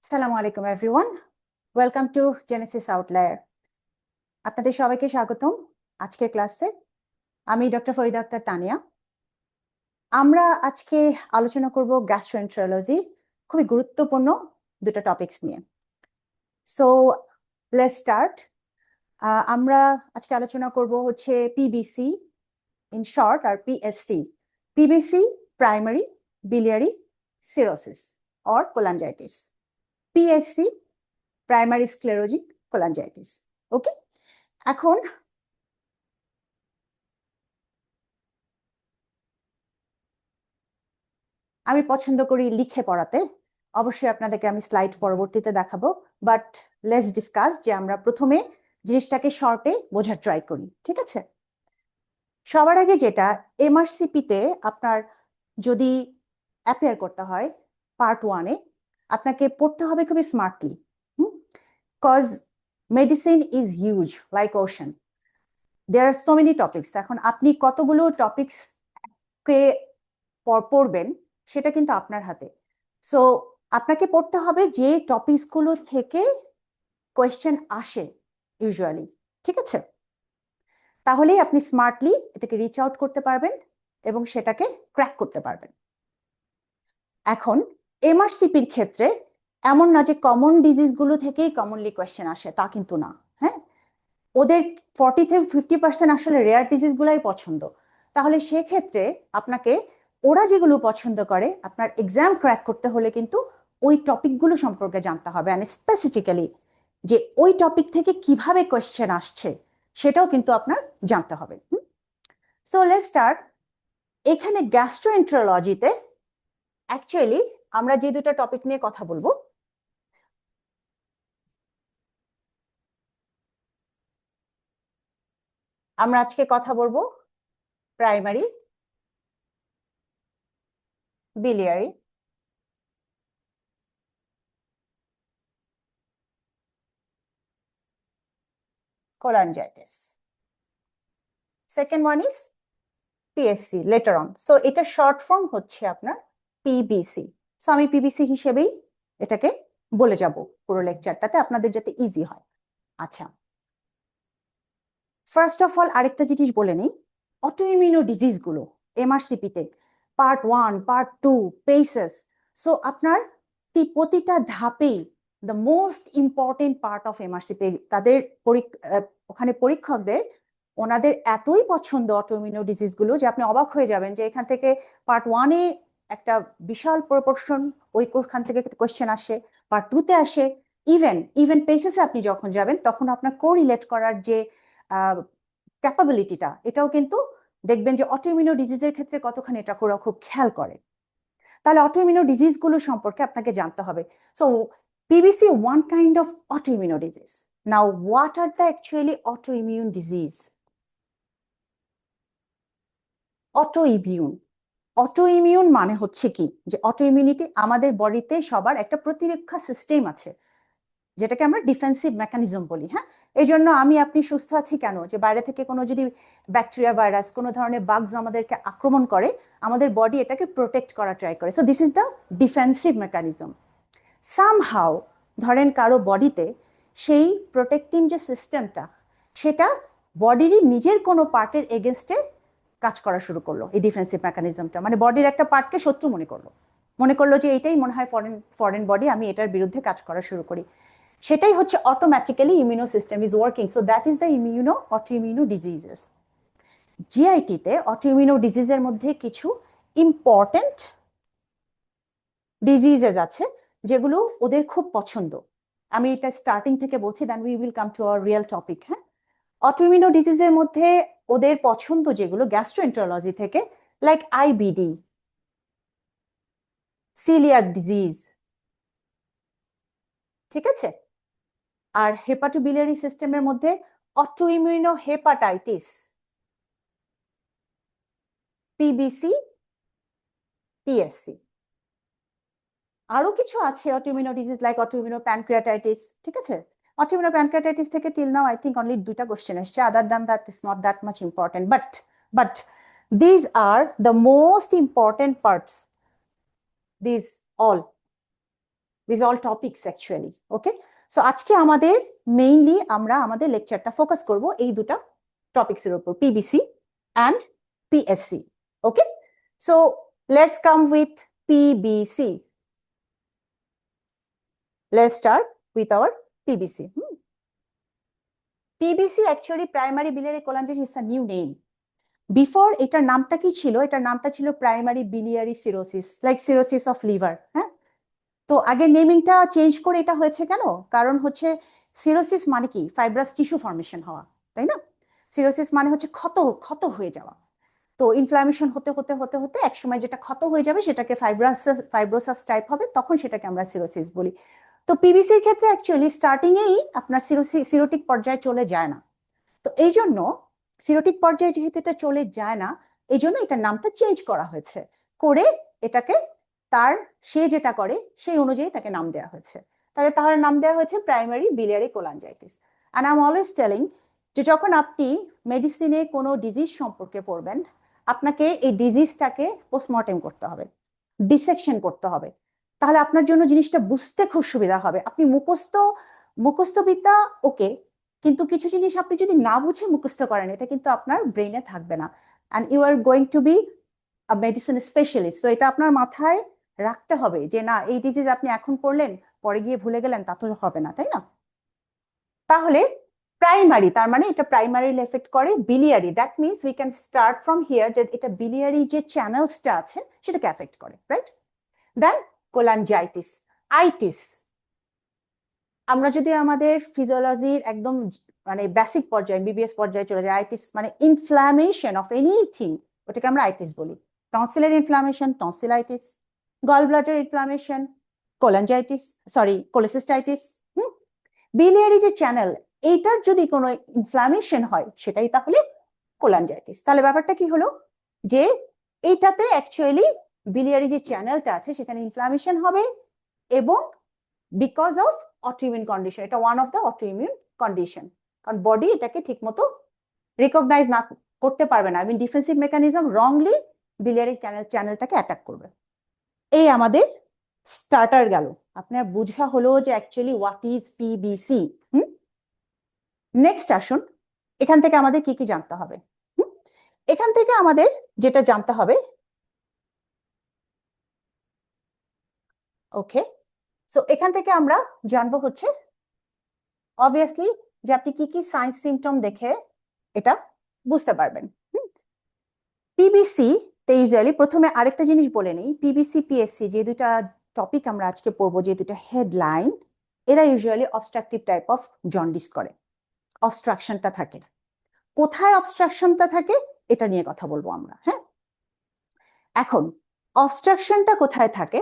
আসসালামু আলাইকুম everyone, welcome to Genesis outlier. আপনাদের সবাইকে স্বাগতম আজকের ক্লাসে। আমি ডক্টর ফরিদা আক্তার তানিয়া। আমরা আজকে আলোচনা করব গ্যাস্ট্রোএন্টারোলজির খুবই গুরুত্বপূর্ণ দুটো টপিকস নিয়ে। So let's start. আমরা আজকে আলোচনা করব হচ্ছে পিবিসি ইন শর্ট আর PSC. PBC primary biliary cirrhosis or cholangitis, PSC primary sclerosing cholangitis. Okay, এখন আমি পছন্দ করি লিখে পড়াতে। অবশ্যই আপনাদেরকে আমি স্লাইড পরবর্তীতে দেখাবো, বাট লেটস ডিসকাস যে আমরা প্রথমে জিনিসটাকে শর্টে বোঝার ট্রাই করি, ঠিক আছে? সবার আগে যেটা, এমআরসিপিতে আপনার যদি অ্যাপিয়ার করতে হয় পার্ট 1-এ, আপনাকে পড়তে হবে খুবই smartly, cause medicine is huge like ocean. There are so many topics. এখন আপনি কতগুলো টপিকস কে পড়বেন সেটা কিন্তু আপনার হাতে। সো আপনাকে পড়তে হবে যে টপিকসগুলো থেকে কোয়েশ্চেন আসে ইউজুয়ালি, ঠিক আছে? তাহলেই আপনি স্মার্টলি এটাকে রিচ আউট করতে পারবেন এবং সেটাকে ক্র্যাক করতে পারবেন। এখন এমআরসিপির ক্ষেত্রে এমন না যে কমন ডিজিজগুলো থেকেই কমনলি কোয়েশ্চেন আসে, তা কিন্তু না। হ্যাঁ, ওদের 40-50% আসলে রেয়ার ডিজিজগুলাই পছন্দ। তাহলে সেক্ষেত্রে আপনাকে ওরা যেগুলো পছন্দ করে, আপনার এক্সাম ক্র্যাক করতে হলে কিন্তু ওই টপিকগুলো সম্পর্কে জানতে হবে, অ্যান্ড স্পেসিফিক্যালি যে ওই টপিক থেকে কিভাবে কোয়েশ্চেন আসছে সেটাও কিন্তু আপনার জানতে হবে। So let's start. এখানে গ্যাস্ট্রোএন্টারোলজিতে অ্যাকচুয়ালি আমরা যে দুটো টপিক নিয়ে কথা বলবো, আমরা আজকে কথা বলবো primary biliary cholangitis. Second one is PSC letter on. So এটা শর্ট ফর্ম হচ্ছে আপনার পিবিসি। সো আমি পিবিসি হিসেবেই এটাকে বলে যাব পুরো লেকচারটাতে, আপনাদের যাতে ইজি হয়। আচ্ছা, ফার্স্ট অফ অল আরেকটা জিনিস বলে নিই, অটোইমিউনো ডিজিজগুলো এমআরসিপিতে পার্ট 1, পার্ট 2, পেসেস। সো আপনার প্রতিটা ধাপেই the most important part of MRCP, তাদের ওখানে পরীক্ষকদের ওনাদের এতই পছন্দ অটোইমিউনো ডিজিজগুলো যে আপনি অবাক হয়ে যাবেন যে এখান থেকে পার্ট 1-এ একটা বিশাল প্রপোর্শন ওইখান থেকে কোয়েশ্চেন আসে, পার্ট 2-তে আসে, ইভেন পেসেসে আপনি যখন যাবেন তখন আপনার কোরিলেট করার যে ক্যাপাবিলিটিটা, এটাও কিন্তু দেখবেন যে অটোইমিউনো ডিজিজের ক্ষেত্রে কতখানি এটা ওরা খুব খেয়াল করে। তাহলে অটোইমিউনো ডিজিজগুলো সম্পর্কে আপনাকে জানতে হবে। So PBC one kind of autoimmune disease. Now what are the actually autoimmune disease? Autoimmune, autoimmune মানে হচ্ছে কি, যে অটোইমিউনিটি আমাদের বডিতে সবার একটা প্রতিরক্ষা সিস্টেম আছে, যেটাকে আমরা ডিফেন্সিভ মেকানিজম বলি। হ্যাঁ, এই জন্য আমি আপনি সুস্থ আছি কেন, যে বাইরে থেকে কোনো যদি ব্যাকটেরিয়া ভাইরাস কোনো ধরনের বাগস আমাদেরকে আক্রমণ করে, আমাদের বডি এটাকে প্রোটেক্ট করা ট্রাই করে। So this is the defensive mechanism. Somehow ধরেন কারো বডিতে সেই প্রোটেক্টিং যে সিস্টেমটা, সেটা বডিরই নিজের কোনো পার্টের এগেনস্টে কাজ করা শুরু করলো। এই ডিফেন্সিভ মেকানিজমটা মানে বডির একটা পার্টকে শত্রু মনে করলো যে এটাই মনে হয় ফরেন ফরেন বডি, আমি এটার বিরুদ্ধে কাজ করা শুরু করি। সেটাই হচ্ছে automatically immune system is working. So that is the autoimmune diseases. জিআইটিতে অটোইমিউনো ডিজিজের মধ্যে কিছু ইম্পর্টেন্ট ডিজিজেস আছে যেগুলো ওদের খুব পছন্দ। আমি এটা স্টার্টিং থেকে বলছি, then we will come to our real topic. হ্যাঁ, অটোইমিউনো ডিজিজের মধ্যে ওদের পছন্দ যেগুলো গ্যাস্ট্রোএন্টারোলজি থেকে, লাইক আইবিডি, সিলিয়াক ডিজিজ, ঠিক আছে? আর হেপাটোবিলিয়ারি সিস্টেমের মধ্যে অটোইমিউনো হেপাটাইটিস, পিবিসি, পিএসসি। আরো কিছু আছে অটোইমিউনো ডিজিজ লাইক অটোইমিউনো প্যানক্রিয়াটাইটিস, ঠিক আছে? অটোইমিউনো প্যানক্রিয়াটাইটিস থেকে till now I think only 2টা কোশ্চেন এসেছে, আদার than that is not that much important, but these are the most important parts, these all this all topics actually. Okay, so আজকে আমাদের mainly আমরা আমাদের লেকচারটা focus করব এই দুটা টপিকসের উপর, PBC and PSC. Okay, so let's come with PBC. Let's start with our PBC. PBC actually primary biliary cholangitis is a new name. Before এটার নামটা কি ছিল? এটার নামটা ছিল primary biliary cirrhosis, like cirrhosis of liver. হ্যাঁ, তো আগে নেমিংটা চেঞ্জ করে এটা হয়েছে কেন? কারণ হচ্ছে সিরোসিস মানে কি? ফাইব্রাস টিস্যু ফর্মেশন হওয়া, তাই না? সিরোসিস মানে হচ্ছে ক্ষত ক্ষত হয়ে যাওয়া। তো ইনফ্লামেশন হতে হতে হতে হতে একসময় যেটা ক্ষত হয়ে যাবে সেটাকে ফাইব্রোসাস টাইপ হবে, তখন সেটাকে আমরা সিরোসিস বলি। তো পিবিসির ক্ষেত্রে অ্যাকচুয়ালি স্টার্টিং এই আপনার সিরোটিক পর্যায়ে চলে যায় না। তো এই জন্য সিরোটিক পর্যায়ে যেহেতু এটা চলে যায় না, এই জন্য এটার নামটা চেঞ্জ করা হয়েছে, করে এটাকে তার সে যেটা করে সেই অনুযায়ী তাকে নাম দেওয়া হয়েছে। তাহলে তার নাম দেওয়া হয়েছে primary biliary cholangitis। And I am always telling যে যখন আপনি মেডিসিনে কোনো ডিজিজ সম্পর্কে পড়বেন, আপনাকে এই ডিজিজটাকে পোস্টমর্টেম করতে হবে, ডিসেকশন করতে হবে। তাহলে আপনার জন্য জিনিসটা বুঝতে খুব সুবিধা হবে। আপনি মুখস্থবিদ্যা ওকে, কিন্তু কিছু জিনিস আপনি যদি না বুঝে মুখস্থ করেন, এটা কিন্তু আপনার ব্রেনে থাকবে না। And you are going to be a medicine specialist. তো এটা আপনার মাথায় রাখতে হবে যে না, এই ডিজিজ আপনি এখন পড়লেন, পরে গিয়ে ভুলে গেলেন, তা তো হবে না, তাই না? তাহলে প্রাইমারি, তার মানে এটা প্রাইমারি এফেক্ট করে biliary. That means we can start from here যে এটা বিলিয়ারি যে চ্যানেলসটা আছে সেটাকে এফেক্ট করে, রাইট? দেন কোলাঞ্জাইটিস, আইটিস। আমরা যদি আমাদের ফিজিওলজির একদম মানে বেসিক পর্যায়ে, এমবিবিএস পর্যায়ে চলে যায়, আইটিস মানে ইনফ্লামেশন অফ এনিথিং, ওটাকে আমরা আইটিস বলি। টনসিলের inflammation, tonsillitis. Gall bladder inflammation, cholangitis, sorry cholecystitis. Biliary যে চ্যানেল, এইটার যদি কোনো ইনফ্লামেশন হয়, সেটাই তাহলে কোলাঞ্জাইটিস। তাহলে ব্যাপারটা কি হলো যে এইটাতে অ্যাকচুয়ালি বিলিয়ারি যে চ্যানেলটা আছে সেখানে ইনফ্লামেশন হবে, এবং বিকজ অফ অটোইমিউন কন্ডিশন, এটা one of the autoimmune condition. কারণ বডি এটাকে ঠিক মতো রিকগনাইজ না করতে পারবে না, I mean defensive mechanism wrongly biliary চ্যানেলটাকে অ্যাটাক করবে। এই আমাদের স্টার্টার গেল, আপনার বুঝা হলো যে actually what is PBC. Next আসুন, এখান থেকে আমাদের কি কি জানতে হবে। এখান থেকে আমাদের যেটা জানতে হবে, ওকে, সো এখান থেকে আমরা জানবো হচ্ছে অবভিয়াসলি যে আপনি কি কি সাইন সিমটম দেখে এটা বুঝতে পারবেন। পিবিসি তে ইউজুয়ালি প্রথমে আরেকটা জিনিস বলে নেই, পিবিসি পিএসসি যে দুটা টপিক আমরা আজকে পড়বো, যে দুটা হেডলাইন, এরা usually obstructive type of jaundice করে, অবস্ট্রাকশনটা থাকে। কোথায় অবস্ট্রাকশনটা থাকে এটা নিয়ে কথা বলবো আমরা। হ্যাঁ, এখন অবস্ট্রাকশনটা কোথায় থাকে?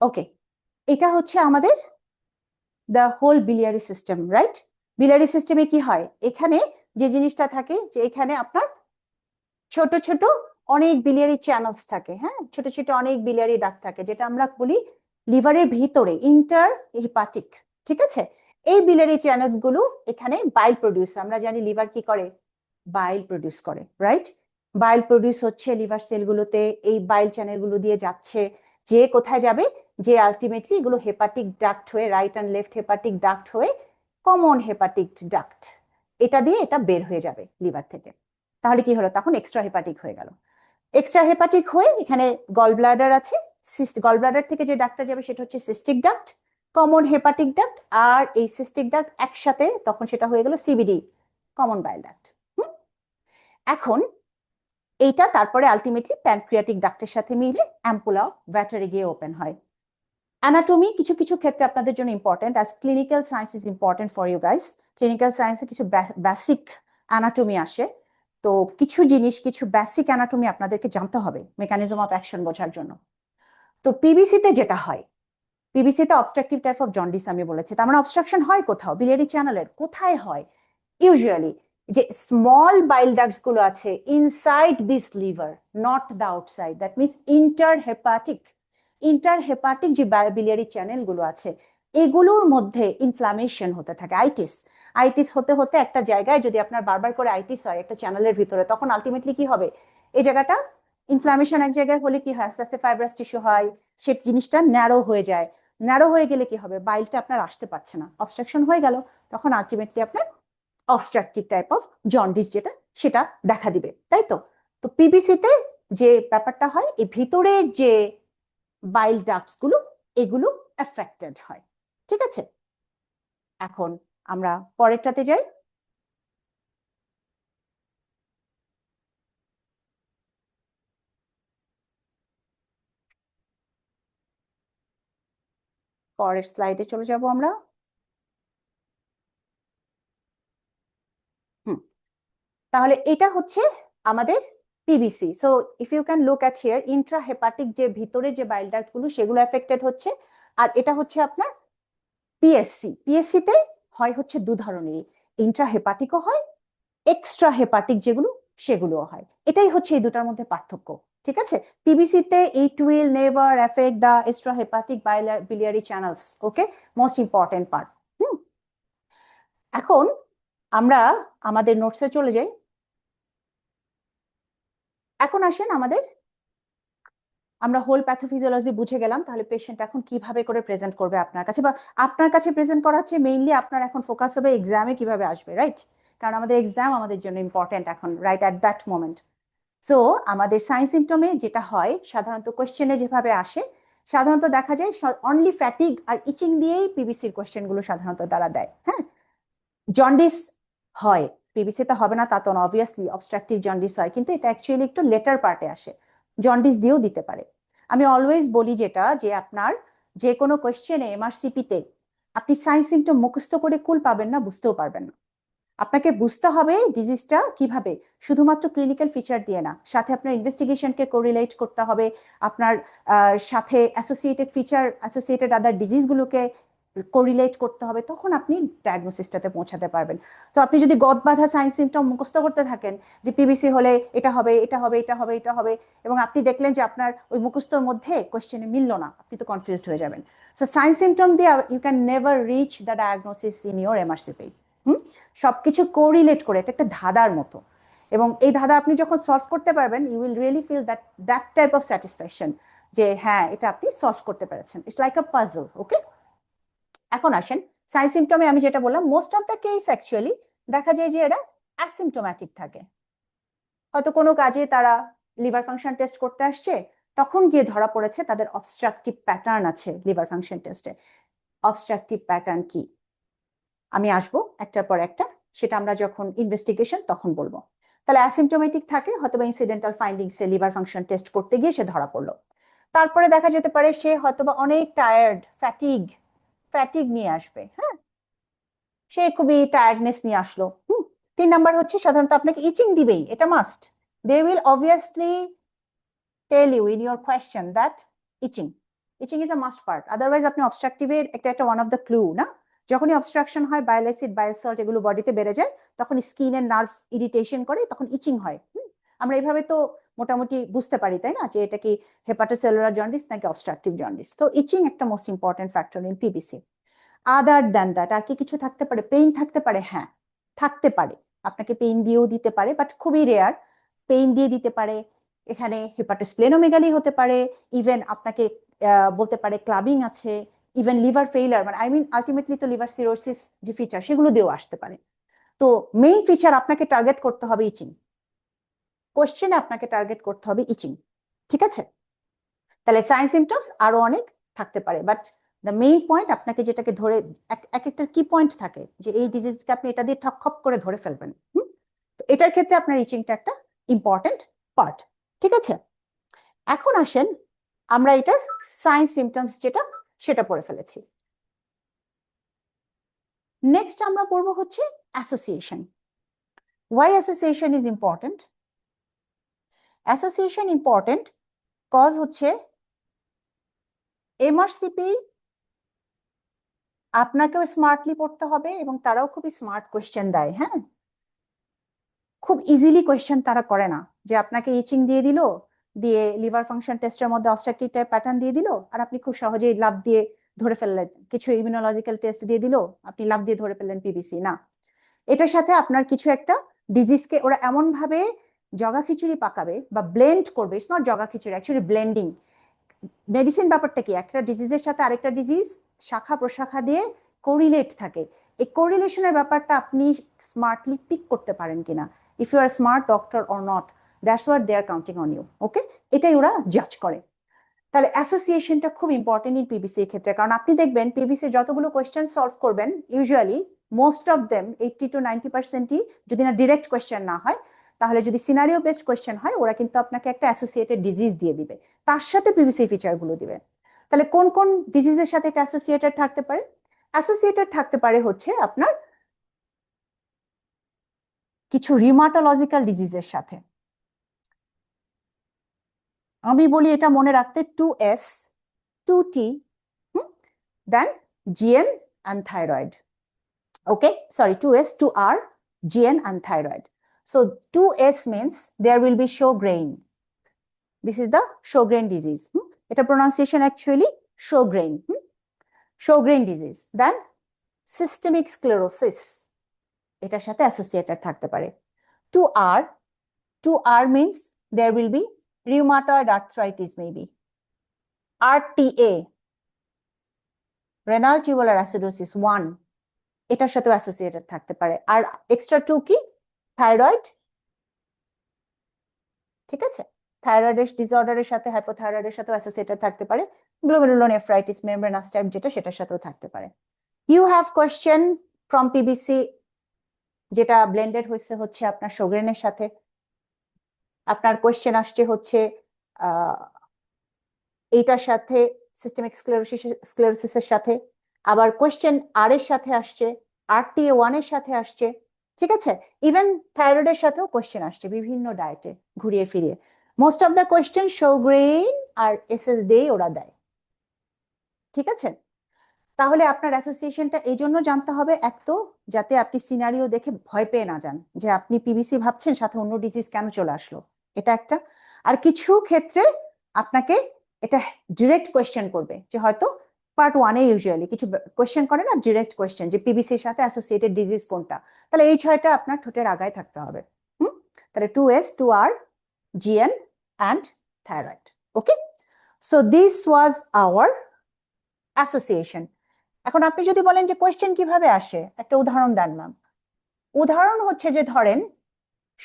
ওকে, এটা হচ্ছে আমাদের the whole biliary system, right? biliary সিস্টেমে কি হয়, এখানে যে জিনিসটা থাকে যে এখানে আপনার ছোট ছোট অনেক biliary চ্যানেলস থাকে। হ্যাঁ, ছোট ছোট অনেক biliary ডাক্ট থাকে, যেটা আমরা বলি লিভারের ভিতরে ইন্টার হেপাটিক। ঠিক আছে, এই biliary চ্যানেলস গুলো এখানে বাইল প্রডিউস, আমরা জানি লিভার কি করে, বাইল প্রডিউস করে, রাইট? বাইল প্রডিউস হচ্ছে লিভার সেলগুলোতে, এই বাইল চ্যানেলগুলো দিয়ে যাচ্ছে, যে কোথায় যাবে, যে আলটিমেটলি এগুলো হেপাটিক ডাক্ট হয়ে, right and left hepatic duct হয়ে কমন হেপাটিক ডাক্ট, এটা দিয়ে এটা বের হয়ে যাবে লিভার থেকে। তাহলে কি হলো, তখন এক্সট্রা হেপাটিক হয়ে গেল। এক্সট্রা হেপাটিক হয়ে এখানে গল ব্লাডার আছে, গল ব্লাডার থেকে যে ডাক্টটা যাবে সেটা হচ্ছে cystic duct, common hepatic duct আর এই সিস্টিক ডাক্ট একসাথে, তখন সেটা হয়ে গেল সিবিডি, কমন বাইল ডাক্ট। এখন এইটা তারপরে আলটিমেটলি প্যানক্রিয়াটিক ডাক্টের সাথে মিলে অ্যাম্পুলা ভ্যাটারে গিয়ে ওপেন হয়। অ্যানাটমি কিছু কিছু ক্ষেত্রে আপনাদের জন্য important, as clinical science is important for you guys. Clinical সায়েন্সে কিছু বেসিক অ্যানাটমি আসে, তো কিছু জিনিস, কিছু বেসিক অ্যানাটমি আপনাদেরকে জানতে হবে মেকানিজম অফ অ্যাকশন বোঝার জন্য। তো পিবিসিতে যেটা হয়, পিবিসিতে অবস্ট্রাকটিভ টাইপ অফ জন্ডিস আমি বলেছি, তার মানে অবস্ট্রাকশন হয় কোথাও, biliary চ্যানেলের কোথায় হয়? ইউজুয়ালি যে স্মল বাইল ডাক্টস গুলো আছে inside this liver, not the outside, that means inter hepatic যে biliary চ্যানেল গুলো আছে, এগুলোর মধ্যে ইনফ্লামেশন হতে থাকে, আইটিস আইটিস হতে হতে একটা জায়গায় যদি আপনার বারবার করে আইটিস হয় একটা চ্যানেলের ভিতরে, তখন আলটিমেটলি কি হবে, এই জায়গাটা ইনফ্লামেশন এক জায়গায় হলে কি হয়, আস্তে আস্তে ফাইব্রাস টিস্যু হয়, সে জিনিসটা ন্যারো হয়ে যায়। ন্যারো হয়ে গেলে কি হবে, বাইলটা আপনার আসতে পারছে না, অবস্ট্রাকশন হয়ে গেল, তখন আলটিমেটলি আপনার অবস্ট্রাকটিভ টাইপ অফ জন্ডিস যেটা সেটা দেখা দিবে, তাই তো। তো পিবিসিতে যে ব্যাপারটা হয়, এই ভিতরের যে বাইল ডাক্টস গুলো এগুলো এফেক্টেড হয়, ঠিক আছে। এখন আমরা পরেরটাতে যাই। পরের স্লাইডে চলে যাব আমরা। হুম, তাহলে এটা হচ্ছে আমাদের PBC. So if you can look at here, intrahepatic যে ভিতরে যে বাইল ডাক্ট গুলো সেগুলো এফেক্টেড হচ্ছে, আর এটা হচ্ছে আপনার পিএসসি। পিএসসি তে হয় হচ্ছে দু ধরনের, ইন্ট্রাহেপাটিকও হয়, এক্সট্রা হেপাটিক যেগুলো সেগুলোও হয়। এটাই হচ্ছে এই দুটার মধ্যে পার্থক্য, ঠিক আছে। পিবিসি তে it will never affect the extra hepatic biliary channels, okay, most important part. এখন আমরা আমাদের নোটসে চলে যাই। এখন আসেন আমাদের, আমরা হোল প্যাথোফিজিওলজি বুঝে গেলাম, তাহলে পেশেন্ট এখন কিভাবে করে প্রেজেন্ট করবে আপনার কাছে, বা আপনার কাছে প্রেজেন্ট করা হচ্ছে মেইনলি আপনার এখন ফোকাস হবে এক্সামে কিভাবে আসবে, রাইট। কারণ আমাদের এক্সাম আমাদের জন্য ইম্পর্টেন্ট এখন, right at that moment. So আমাদের সাইন সিমটমে যেটা হয়, সাধারণত কোয়েশ্চেনে যেভাবে আসে, সাধারণত দেখা যায় অনলি ফ্যাটিগ আর ইচিং দিয়েই পিবিসির কোয়েশ্চেন গুলো সাধারণত তারা দেয়, হ্যাঁ। জন্ডিস হয়, পিবিসিতে হবে না তা তো, অবভিয়াসলি অবস্ট্রাকটিভ জন্ডিস হয়, কিন্তু এটা অ্যাকচুয়ালি একটু লেটার পার্টে আসে, জন্ডিস দিয়েও দিতে পারে। আমি অলওয়েজ বলি যেটা, যে আপনার যে কোনো কোয়েশ্চেনে এমআরসিপিতে আপনি সাইন সিমটম মুখস্থ করে কুল পাবেন না, বুঝতেও পারবেন না। আপনাকে বুঝতে হবে ডিজিজটা কিভাবে, শুধুমাত্র ক্লিনিক্যাল ফিচার দিয়ে না, সাথে আপনার ইনভেস্টিগেশনকে কোরিলেট করতে হবে, আপনার সাথে অ্যাসোসিয়েটেড ফিচার, অ্যাসোসিয়েটেড আদার ডিজিজগুলোকে কোরিলেট করতে হবে, তখন আপনি ডায়াগনোসিসটাতে পৌঁছাতে পারবেন। তো আপনি যদি গদ বাঁধা সাইন সিমটম মুখস্থ করতে থাকেন, যে পিবিসি হলে এটা হবে, এটা হবে, এটা হবে, এটা হবে, এবং আপনি দেখলেন যে আপনার ওই মুখস্থর মধ্যে কোয়েশ্চেনে মিললো না, আপনি তো কনফিউজড হয়ে যাবেন। সো সাইন সিমটম দিয়ে you can never reach the diagnosis in your MRCP. সবকিছু কোরিলেট করে, এটা একটা ধাঁধার মতো, এবং এই ধাঁধা আপনি যখন সলভ করতে পারবেন, you will really feel that that type of satisfaction, যে হ্যাঁ এটা আপনি সলভ করতে পেরেছেন, it's like a puzzle, okay. এখন আসেন সাইন সিমটমে, আমি যেটা বললাম, most of the case actually দেখা যায় যে এরা অ্যাসিমটোম্যাটিক থাকে। হয়তো কোনো কাজে তারা লিভার ফাংশন টেস্ট করতে আসছে, তখন গিয়ে ধরা পড়েছে তাদের অবস্ট্রাকটিভ প্যাটার্ন আছে লিভার ফাংশন টেস্টে। অবস্ট্রাকটিভ প্যাটার্ন কি, আমি আসবো একটার পর একটা, সেটা আমরা যখন ইনভেস্টিগেশন তখন বলবো। তাহলে অ্যাসিমটোমেটিক থাকে, হয়তো বা ইনসিডেন্টাল ফাইন্ডিংসে লিভার ফাংশন টেস্ট করতে গিয়ে সে ধরা পড়লো। তারপরে দেখা যেতে পারে সে হয়তোবা অনেক টায়ার্ড, ফ্যাটিগ ফ্যাটিগ নিয়ে আসবে, হ্যাঁ, সে খুবই টায়ার্ডনেস নিয়ে আসলো। 3 নাম্বার হচ্ছে সাধারণত আপনাকে ইচিং দিবেই, এটা must, they will obviously tell you in your question that itching, itching is a must part, otherwise আপনি অবস্ট্রাকটিভের একটা একটা ওয়ান অফ দ্য ক্লু না। যখনই অবস্ট্রাকশন হয়, বাইল অ্যাসিড, বাইল সল্ট এগুলো বডিতে বেড়ে যায়, তখন স্কিনের নার্ভ ইরিটেশন করে, তখন ইচিং হয়। আমরা এইভাবে তো মোটামুটি বুঝতে পারি, তাই না, যে এটা কি হেপাটোসেলুলার জন্ডিস নাকি অবস্ট্রাকটিভ জন্ডিস। তো ইচিং একটা most important factor in PBC. Other than that আর কি কিছু থাকতে পারে, পেইন থাকতে পারে, হ্যাঁ থাকতে পারে, আপনাকে পেইন দিয়েও দিতে পারে, বাট খুবই রেয়ার, পেইন দিয়ে দিতে পারে। এখানে হেপাটোস্প্লেনোমেগালি হতে পারে, ইভেন আপনাকে বলতে পারে ক্লাবিং আছে, ইভেন লিভার ফেইলার, মানে আই মিন আলটিমেটলি তো লিভার সিরোসিস যে ফিচার সেগুলো দিয়েও আসতে পারে। তো মেইন ফিচার আপনাকে টার্গেট করতে হবে ইচিং, কোশ্চেনে আপনাকে টার্গেট করতে হবে ইচিং, ঠিক আছে। তাহলে সাইন সিমটমস আরো অনেক থাকতে পারে, বাট দ্য মেইন পয়েন্ট, আপনাকে যেটাকে ধরে, এক একটা কি পয়েন্ট থাকে, যে এই ডিজিজকে আপনি এটা দিয়ে ঠক খপ করে ধরে ফেলবেন। তো এটার ক্ষেত্রে আপনার রিচিংটা একটা ইম্পর্টেন্ট পার্ট, ঠিক আছে। এখন আসেন, আমরা এটার সাইন সিমটমস যেটা সেটা পড়ে ফেলেছি। নেক্সট আমরা পড়বো হচ্ছে association. Why association is important? Association important cause হচ্ছে এমআরসিপি আপনাকেও স্মার্টলি পড়তে হবে, এবং তারাও খুবই স্মার্ট কোয়েশ্চেন দেয়, হ্যাঁ, খুব ইজিলি কোয়েশ্চেন তারা করে না, যে আপনাকে ইচিং দিয়ে দিল, দিয়ে লিভার ফাংশন টেস্টের মধ্যে অবস্ট্রাকটিভ টাইপ প্যাটার্ন দিয়ে দিল, আর আপনি খুব সহজেই লাভ দিয়ে ধরে ফেললেন, কিছু ইমিউনোলজিক্যাল টেস্ট দিয়ে দিল, আপনি লাফ দিয়ে ধরে ফেললেন পিবিসি না। এটার সাথে আপনার কিছু একটা ডিজিজকে ওরা এমন ভাবে জগা খিচুড়ি পাকাবে বা ব্লেন্ড করবে, ইটস নট জগা খিচুড়ি, অ্যাকচুয়ালি ব্লেন্ডিং। মেডিসিন ব্যাপারটা কি, একটা ডিজিজের সাথে আরেকটা ডিজিজ শাখা প্রশাখা দিয়ে কোরিলেট থাকে। এই কোরিলেশনের ব্যাপারটা আপনি স্মার্টলি পিক করতে পারেন কিনা, if you are smart doctor or not, that's what they are counting on you. Okay, এটাই ওরা জাজ করে। তাহলে অ্যাসোসিয়েশনটা খুব ইম্পর্টেন্ট ইন পিবিসি এর ক্ষেত্রে, কারণ আপনি দেখবেন পিবিসি যতগুলো কোয়েশ্চেন সলভ করবেন usually most of them 80 to 90%ই যদি না ডিরেক্ট কোয়েশ্চেন না হয়, তাহলে যদি সিনারিও বেসড কোয়েশ্চেন হয় ওরা কিন্তু আপনাকে একটা অ্যাসোসিয়েটেড ডিজিজ দিয়ে দিবে, তার সাথে পিবিসি ফিচার গুলো দিবে। তাহলে কোন কোন ডিজিজের সাথে এটা অ্যাসোসিয়েটেড থাকতে পারে? অ্যাসোসিয়েটেড থাকতে পারে হচ্ছে আপনার কিছু রিউমাটোলজিক্যাল ডিজিজের সাথে। আমি বলি এটা মনে রাখতে 2S 2T then GN and thyroid. Okay, sorry, 2S 2R GN and thyroid. So 2S means there will be Sjogren. This is the Sjogren disease. Eta pronunciation actually Sjogren. Sjogren disease. Then systemic sclerosis. এটার সাথে associated থাকতে পারে। 2R, 2R means there will be rheumatoid arthritis maybe. RTA, renal tubular acidosis 1, এটার সাথে associated থাকতে পারে। আর extra 2 কি? Thyroid, ঠিক আছে, থাইরয়েডের ডিসঅর্ডারের সাথে হাইপোথাইরয়েডের সাথে অ্যাসোসিয়েটেড থাকতে পারে। গ্লোমেরুলোনেফ্রাইটিস মেমব্রেনাস টাইপ যেটা, সেটার সাথেও থাকতে পারে। You have question from PBC যেটা ব্লেন্ডেড হয়েছে হচ্ছে আপনার শোগ্রেনের সাথে। আপনার কোয়েশ্চেন আসছে হচ্ছে এইটার সাথে সিস্টেমিক স্ক্লেরোসিসের সাথে, আবার কোয়েশ্চেন আর এর সাথে আসছে, RTA1 এর সাথে আসছে, ঠিক আছে, ইভেন থাইরয়েডের সাথেও কোয়েশ্চেন আসছে বিভিন্ন ডায়েটে ঘুরিয়ে ফিরিয়ে। Most of the question Sjogren আর SS দিয়ে ওরা দেয়, ঠিক আছে। তাহলে আপনার অ্যাসোসিয়েশনটা এই জন্য জানতে হবে, এক তো যাতে আপনি সিনারিও দেখে ভয় পেয়ে না যান যে আপনি পিবিসি ভাবছেন সাথে অন্য ডিজিজ কেন চলে আসলো, এটা একটা। আর কিছু ক্ষেত্রে আপনাকে এটা ডিরেক্ট কোয়েশ্চেন করবে, যে হয়তো পার্ট 1-এ ইউজুয়ালি কিছু কোয়েশ্চেন করে না, ডিরেক্ট কোয়েশ্চেন যে পিবিসির সাথে অ্যাসোসিয়েটেড ডিজিজ কোনটা, তাহলে এই 6টা আপনার ঠোঁটের আগায় থাকতে হবে। তাহলে 2S 2R GN and thyroid. Okay, so this was our association. এখন আপনি যদি বলেন যে কোয়েশ্চেন কিভাবে আসে, একটা উদাহরণ দেন ম্যাম। উদাহরণ হচ্ছে যে ধরেন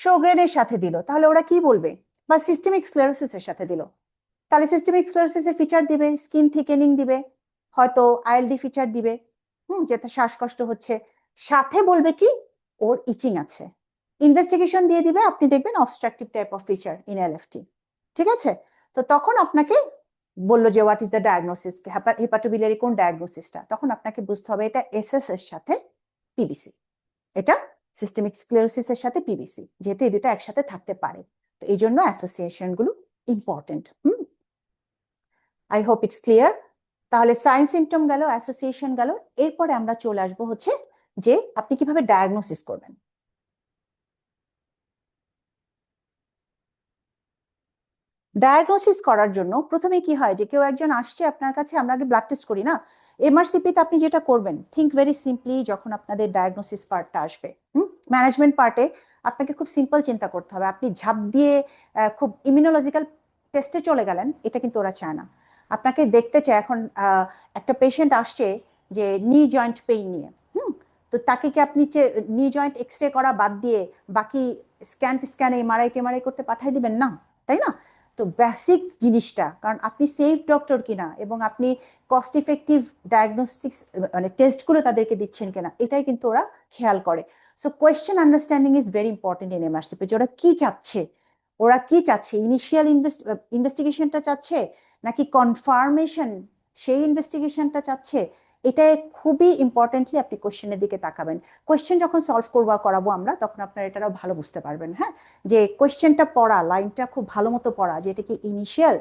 Sjogren's সাথে দিল, তাহলে ওরা কি বলবে, বা সিস্টেমিক স্ক্লেরোসিসের সাথে দিল, তাহলে সিস্টেমিক স্ক্লেরোসিসের ফিচার দিবে, স্কিন থিকেনিং দিবে, হয়তো ILD ফিচার দিবে, যেটা শ্বাসকষ্ট হচ্ছে, সাথে বলবে কি ওর ইচিং আছে, ইনভেস্টিগেশন দিয়ে দিবে, আপনি দেখবেন obstructive type of feature in LFT, ঠিক আছে। তো তখন আপনাকে বললো যে what is the diagnosis, hepatobiliary কোন ডায়াগনোসিসটা, তখন আপনাকে বুঝতে হবে এটা SS এর সাথে পিবিসি, এটা সিস্টেমিক স্ক্লেরোসিসের সাথে পিবিসি, যেহেতু এই দুটো একসাথে থাকতে পারে, তো এই জন্য অ্যাসোসিয়েশন গুলো important. I hope it's clear. তাহলে সাইন সিমটম গেল, অ্যাসোসিয়েশন গেল, এরপরে আমরা চলে আসবো হচ্ছে যে আপনি কিভাবে ডায়াগনোসিস করবেন। ডায়াগনোসিস করার জন্য প্রথমে কি হয়, যে কেউ একজন আসছে আপনার কাছে, আমরা আগে ব্লাড টেস্ট করি না, MRCP তে আপনি যেটা করবেন, থিঙ্ক ভেরি সিম্পলি, যখন আপনাদের ডায়াগনোসিস পার্টটা আসবে, ম্যানেজমেন্ট পার্টে আপনাকে খুব সিম্পল চিন্তা করতে হবে। আপনি ঝাঁপ দিয়ে খুব ইমিউনোলজিক্যাল টেস্টে চলে গেলেন, এটা কিন্তু ওরা চায় না। আপনাকে দেখতে চায়, এখন একটা পেশেন্ট আসছে যে নি জয়েন্ট পেইন নিয়ে, তো তাকে কি আপনি নি জয়েন্ট এক্সরে করা বাদ দিয়ে বাকি স্ক্যানে MRI করতে পাঠিয়ে দিবেন না, তাই না? তো বেসিক জিনিসটা, কারণ আপনি সেফ ডক্টর কিনা এবং আপনি কস্ট ইফেক্টিভ ডায়াগনস্টিক্স মানে টেস্টগুলো তাদেরকে দিচ্ছেন কিনা, এটাই কিন্তু ওরা খেয়াল করে। So question understanding is very important in MRCP, যে ওরা কি চাচ্ছে, ওরা কি চাচ্ছে, ইনিশিয়াল ইনভেস্টিগেশনটা চাচ্ছে নাকি কনফার্মেশন সেই ইনভেস্টিগেশনটা চাচ্ছে, এটা খুবই ইম্পর্টেন্টলি আপনি কোয়েশ্চেনের দিকে তাকাবেন। কোয়েশ্চেন যখন সলভ করাবো আমরা, তখন আপনারা এটাও ভালো বুঝতে পারবেন, হ্যাঁ, যে কোয়েশ্চেনটা পড়া, লাইনটা খুব ভালো মতো পড়া, যে এটা কি ইনিশিয়াল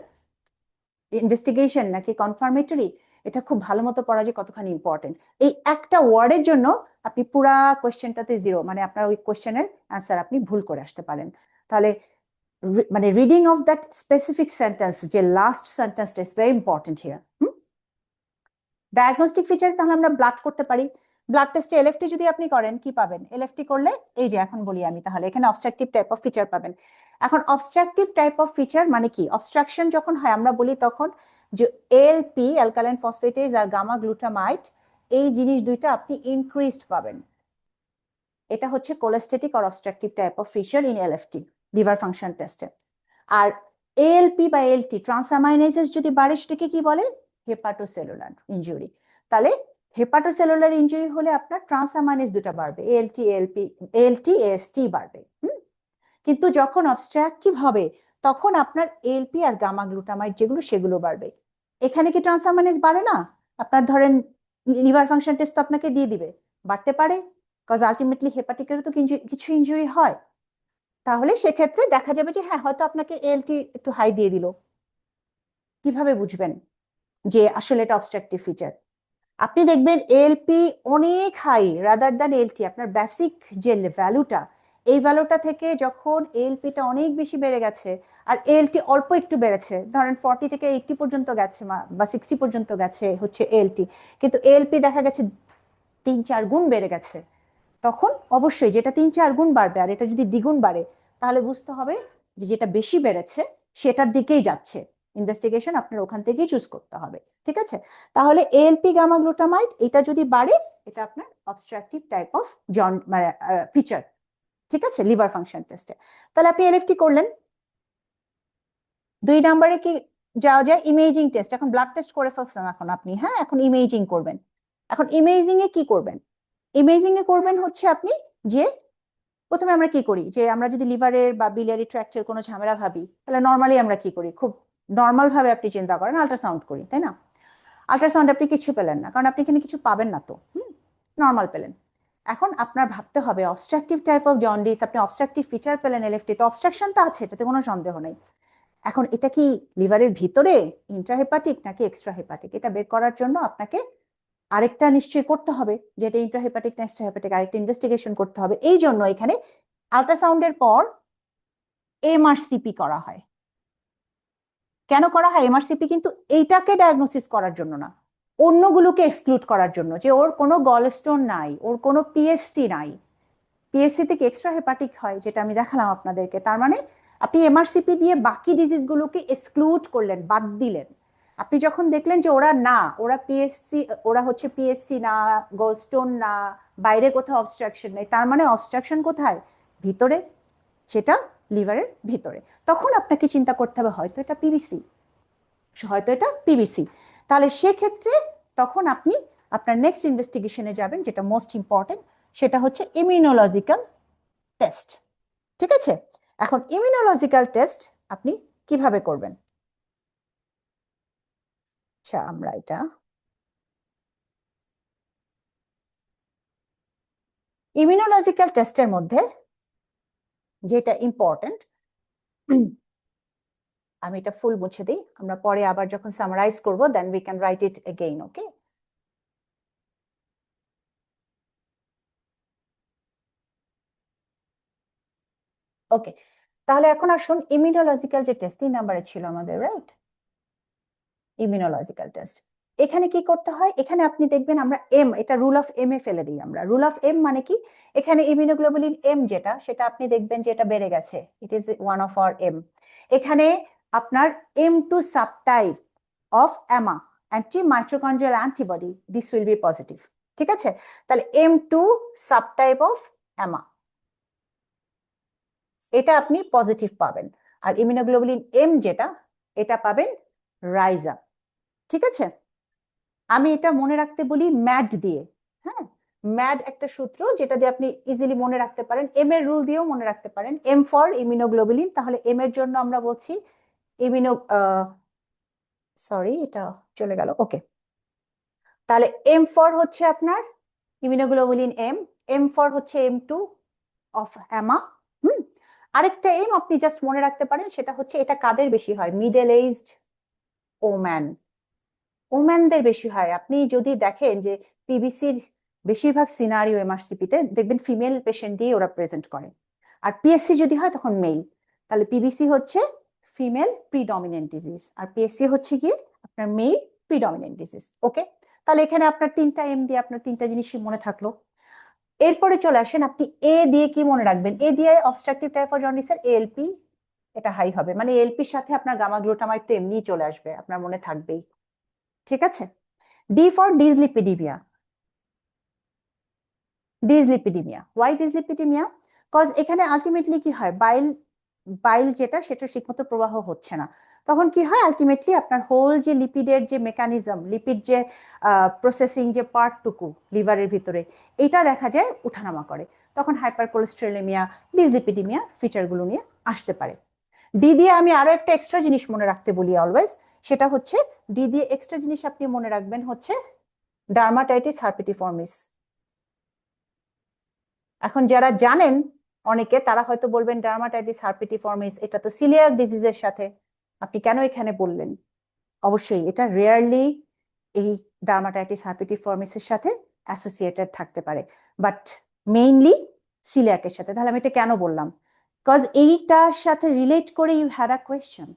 ইনভেস্টিগেশন নাকি কনফার্মেটরি, এটা খুব ভালো মতো পড়া যে কতখানি ইম্পর্টেন্ট। এই একটা ওয়ার্ডের জন্য আপনি পুরা কোয়েশ্চেনটাতে 0, মানে আপনার ওই কোয়েশ্চেনের অ্যান্সার আপনি ভুল করে আসতে পারেন। তাহলে মানে reading of that specific sentence, যে লাস্ট সেন্টেন্সটা is very important here. Diagnostic feature তাহলে আমরা ব্লাড করতে পারি। ব্লাড টেস্টে এলএফটি যদি আপনি করেন কি পাবেন? এলএফটি করলে এই যে এখন বলি আমি, তাহলে এখানে অবস্ট্রাকটিভ টাইপ অফ ফিচার পাবেন। এখন অবস্ট্রাকটিভ টাইপ অফ ফিচার মানে কি? অবস্ট্রাকশন যখন হয় আমরা বলি তখন যে এএলপি অ্যালকালাইন ফসফেটেজ আর গামা গ্লুটামাইট এই জিনিস দুইটা আপনি ইনক্রিজড পাবেন। এটা হচ্ছে cholestatic or obstructive type of feature in LFT liver function টেস্টে। আর এএলপি বা এলটি ট্রান্সঅ্যামাইনেজেস যদি বাড়ে সেটাকে কি বলে? Hepatocellular injury. তাহলে হেপাটোসেলুলার ইনজুরি হলে আপনার ট্রান্সঅ্যামাইনেজ দুটো বাড়বে, এএলটি এএলপি, এএলটি এএসটি বাড়বে। কিন্তু যখন অবস্ট্রাকটিভ হবে তখন আপনার এএলপি আর গামা গ্লুটামাইট যেগুলো সেগুলো বাড়বে। এখানে কি ট্রান্সঅ্যামাইনেজ বাড়ে না? আপনার ধরেন লিভার ফাংশন টেস্ট তো আপনাকে দিয়ে দিবে, বাড়তে পারে, কজ আলটিমেটলি হেপাটিকেরও তো কিছু ইনজুরি হয়। তাহলে সেক্ষেত্রে দেখা যাবে যে হ্যাঁ হয়তো আপনাকে এএলটি একটু হাই দিয়ে দিল। কিভাবে বুঝবেন যে আসলে এটা অবস্ট্রাকটিভ ফিচার? আপনি দেখবেন এএলপি অনেক হাই রাদার দ্যান এএলটি, আপনার বেসিক যে ভ্যালুটা এই ভ্যালুটা থেকে যখন এএলপিটা অনেক বেশি বেড়ে গেছে আর এএলটি অল্প একটু বেড়েছে, ধরেন 40 থেকে 80 পর্যন্ত গেছে বা 60 পর্যন্ত গেছে হচ্ছে এএলটি, কিন্তু এএলপি দেখা গেছে 3-4 গুণ বেড়ে গেছে, তখন অবশ্যই যেটা 3-4 গুণ বাড়বে আর এটা যদি দ্বিগুণ বাড়ে তাহলে বুঝতে হবে যে যেটা বেশি বেড়েছে সেটার দিকেই যাচ্ছে। ইনভেস্টিগেশন আপনার ওখান থেকেই চুজ করতে হবে, ঠিক আছে? তাহলে এএলপি গামা গ্লুটামাইট এটা যদি বাড়ে এটা আপনার অবস্ট্রাকটিভ টাইপ অফ মানে ফিচার, ঠিক আছে, লিভার ফাংশন টেস্টে। তাহলে আপনি এলএফটি করলেন। 2 নম্বরে কি যাওয়া যায়? Imaging test. এখন ব্লাড টেস্ট করে ফেলছেন এখন আপনি, হ্যাঁ এখন ইমেজিং করবেন। এখন ইমেজিং এ কি করবেন? ইমেজিং এ করবেন হচ্ছে আপনি যে প্রথমে আমরা কি করি, যে আমরা যদি লিভারের বা বিলিয়ারি ট্র্যাক্টের কোনো ঝামেলা ভাবি তাহলে নর্মালি আমরা কি করি, খুব নর্মাল ভাবে আপনি চিন্তা করেন আল্ট্রাসাউন্ড করি, তাই না? আল্ট্রাসাউন্ড আপনি কিছু পেলেন না, কারণ আপনি এখানে কিছু পাবেন না, তো নর্মাল পেলেন। এখন আপনার ভাবতে হবে অবস্ট্রাকটিভ টাইপ অফ জন্ডিস, আপনি অবস্ট্রাকটিভ ফিচার পেলেন এলএফটি, তো অবস্ট্রাকশন তো আছে, এটাতে কোনো সন্দেহ নেই। এখন এটা কি লিভারের ভিতরে ইন্ট্রাহেপাটিক নাকি এক্সট্রা হেপাটিক, এটা বের করার জন্য আপনাকে আরেকটা নিশ্চয়ই করতে হবে, যেটা ইন্ট্রাহেপাটিক না এক্সট্রা হেপাটিক, আরেকটা ইনভেস্টিগেশন করতে হবে। এই জন্য এখানে আল্ট্রাসাউন্ডের পর এমআরসিপি করা হয়। কেন করা হয় এমআরসিপি? কিন্তু এইটাকে ডায়াগনোসিস করার জন্য না, অন্যগুলোকে এক্সক্লুড করার জন্য, যে ওর কোনো গলস্টোন নাই, ওর কোনো পিএসসি নাই। পিএসসি থেকে এক্সট্রা হেপাটিক হয় যেটা আমি দেখালাম আপনাদেরকে, তার মানে আপনি এমআরসিপি দিয়ে বাকি ডিজিজগুলোকে এক্সক্লুড করলেন, বাদ দিলেন। আপনি যখন দেখলেন যে ওরা না, ওরা পিএসসি, ওরা হচ্ছে পিএসসি না, গোল্ডস্টোন না, বাইরে কোথাও অবস্ট্রাকশন নেই, তার মানে অবস্ট্রাকশন কোথায়? ভিতরে, সেটা লিভারের ভিতরে। তখন আপনাকে চিন্তা করতে হবে হয়তো এটা পিবিসি, হয়তো এটা পিবিসি। তাহলে সেক্ষেত্রে তখন আপনি আপনার নেক্সট ইনভেস্টিগেশনে যাবেন, যেটা মোস্ট ইম্পর্টেন্ট, সেটা হচ্ছে ইমিউনোলজিক্যাল টেস্ট, ঠিক আছে? এখন ইমিউনোলজিক্যাল টেস্ট আপনি কিভাবে করবেন? আচ্ছা, আমরা এটা ইমিউনোলজিক্যাল টেস্টের মধ্যে যেটা ইম্পর্টেন্ট, আমি এটা ফুল মুছে দিই, আমরা পরে আবার যখন সামারাইজ করব then we can write it again, okay? Okay, তাহলে এখন আসুন ইমিউনোলজিক্যাল যে টেস্ট 3 নম্বরে ছিল আমাদের, রাইট? ইমিউনোলজিক্যাল টেস্ট এখানে কি করতে হয়? এখানে আপনি দেখবেন আমরা এম, এটা রুল অফ এম এ ফেলে দিই আমরা। রুল অফ এম মানে কি? এখানে ইমিউনোগ্লোবুলিন এম যেটা, সেটা আপনি দেখবেন যে এটা বেড়ে গেছে, it is one of our M. এখানে আপনার M2 subtype of AMA anti mitochondrial antibody, this will be positive, ঠিক আছে? তাহলে M2 সাবটাইপ অফ এমা, এটা আপনি পজিটিভ পাবেন। আর ইমিউনোগ্লোবুলিন এম যেটা, এটা পাবেন রাইজ আপ, ঠিক আছে? আমি এটা মনে রাখতে বলি ম্যাড দিয়ে, হ্যাঁ, ম্যাড একটা সূত্র যেটা দিয়ে আপনি ইজিলি মনে রাখতে পারেন। এম এর রুল দিয়েও মনে রাখতে পারেন, এম ফর ইমিউনোগ্লোবুলিন, তাহলে এম এর জন্য আমরা বলছি ইমিউনো, সরি এটা চলে গেল, ওকে। তাহলে এম ফর হচ্ছে আপনার ইমিউনোগ্লোবুলিন এম, এম ফর হচ্ছে M2 অফ এমা। আরেকটা এম আপনি জাস্ট মনে রাখতে পারেন, সেটা হচ্ছে এটা কাদের বেশি হয়? মিডল এজড ওম্যান, ওম্যানদের বেশি হয়। আপনি যদি দেখেন যে পিবিসির বেশিরভাগ সিনারিও এমআরসিপিতে দেখবেন ফিমেল পেশেন্ট দিয়ে ওরা প্রেজেন্ট করে, আর পিএসসি যদি হয় তখন মেল। তাহলে পিবিসি হচ্ছে ফিমেল প্রিডমিনেন্ট ডিজিজ আর পিএসসি হচ্ছে গিয়ে আপনার মেল প্রিডমিনেন্ট ডিজিজ, ওকে? তাহলে এখানে আপনার 3টা এম দিয়ে আপনার 3টা জিনিসই মনে থাকলো। এরপরে চলে আসেন, আপনি এ দিয়ে কি মনে রাখবেন? এ দিয়ে অবস্ট্রাকটিভ টাইফয়েড জন্ডিসের এএলপি, এটা হাই হবে, মানে এএলপির সাথে আপনার গামা গ্লুটামাইড তো এমনিই চলে আসবে, আপনার মনে থাকবেই। ঠিক আছে। D for dyslipidemia. Dyslipidemia, why dyslipidemia? Cause এখানে আলটিমেটলি কি হয়, বাইল বাইল যেটা সেটা ঠিকমতো প্রবাহ হচ্ছে না, তখন কি হয় আলটিমেটলি আপনার হোল যে লিপিডের যে মেকানিজম, লিপিড যে প্রসেসিং যে পার্টটুকু লিভারের ভিতরে, এটা দেখা যায় উঠানামা করে, তখন হাইপার কোলেস্টেরলেমিয়া, ডিসলিপিডিমিয়া ফিচারগুলো নিয়ে আসতে পারে। ডি দিয়ে আমি আরো একটা এক্সট্রা জিনিস মনে রাখতে বলি অলওয়েজ, সেটা হচ্ছে ডি দিয়ে এক্সট্রা জিনিস আপনি মনে রাখবেন হচ্ছে ডার্মাটাইটিস হার্পিটিফর্মিস। এখন যারা জানেন অনেকে, তারা হয়তো বলবেন ডার্মাটাইটিস হার্পিটিফর্মিস এটা তো সিলিয়াক ডিজিজের সাথে, আপনি কেন এখানে বললেন? অবশ্যই এটা রেয়ারলি এই ডার্মাটাইটিস হার্পিটিফর্মিসের সাথে অ্যাসোসিয়েটেড থাকতে পারে, বাট মেইনলি সিলিয়াকের সাথে। তাহলে আমি এটা কেন বললাম? বিকজ এইটার সাথে রিলেট করে you had a question.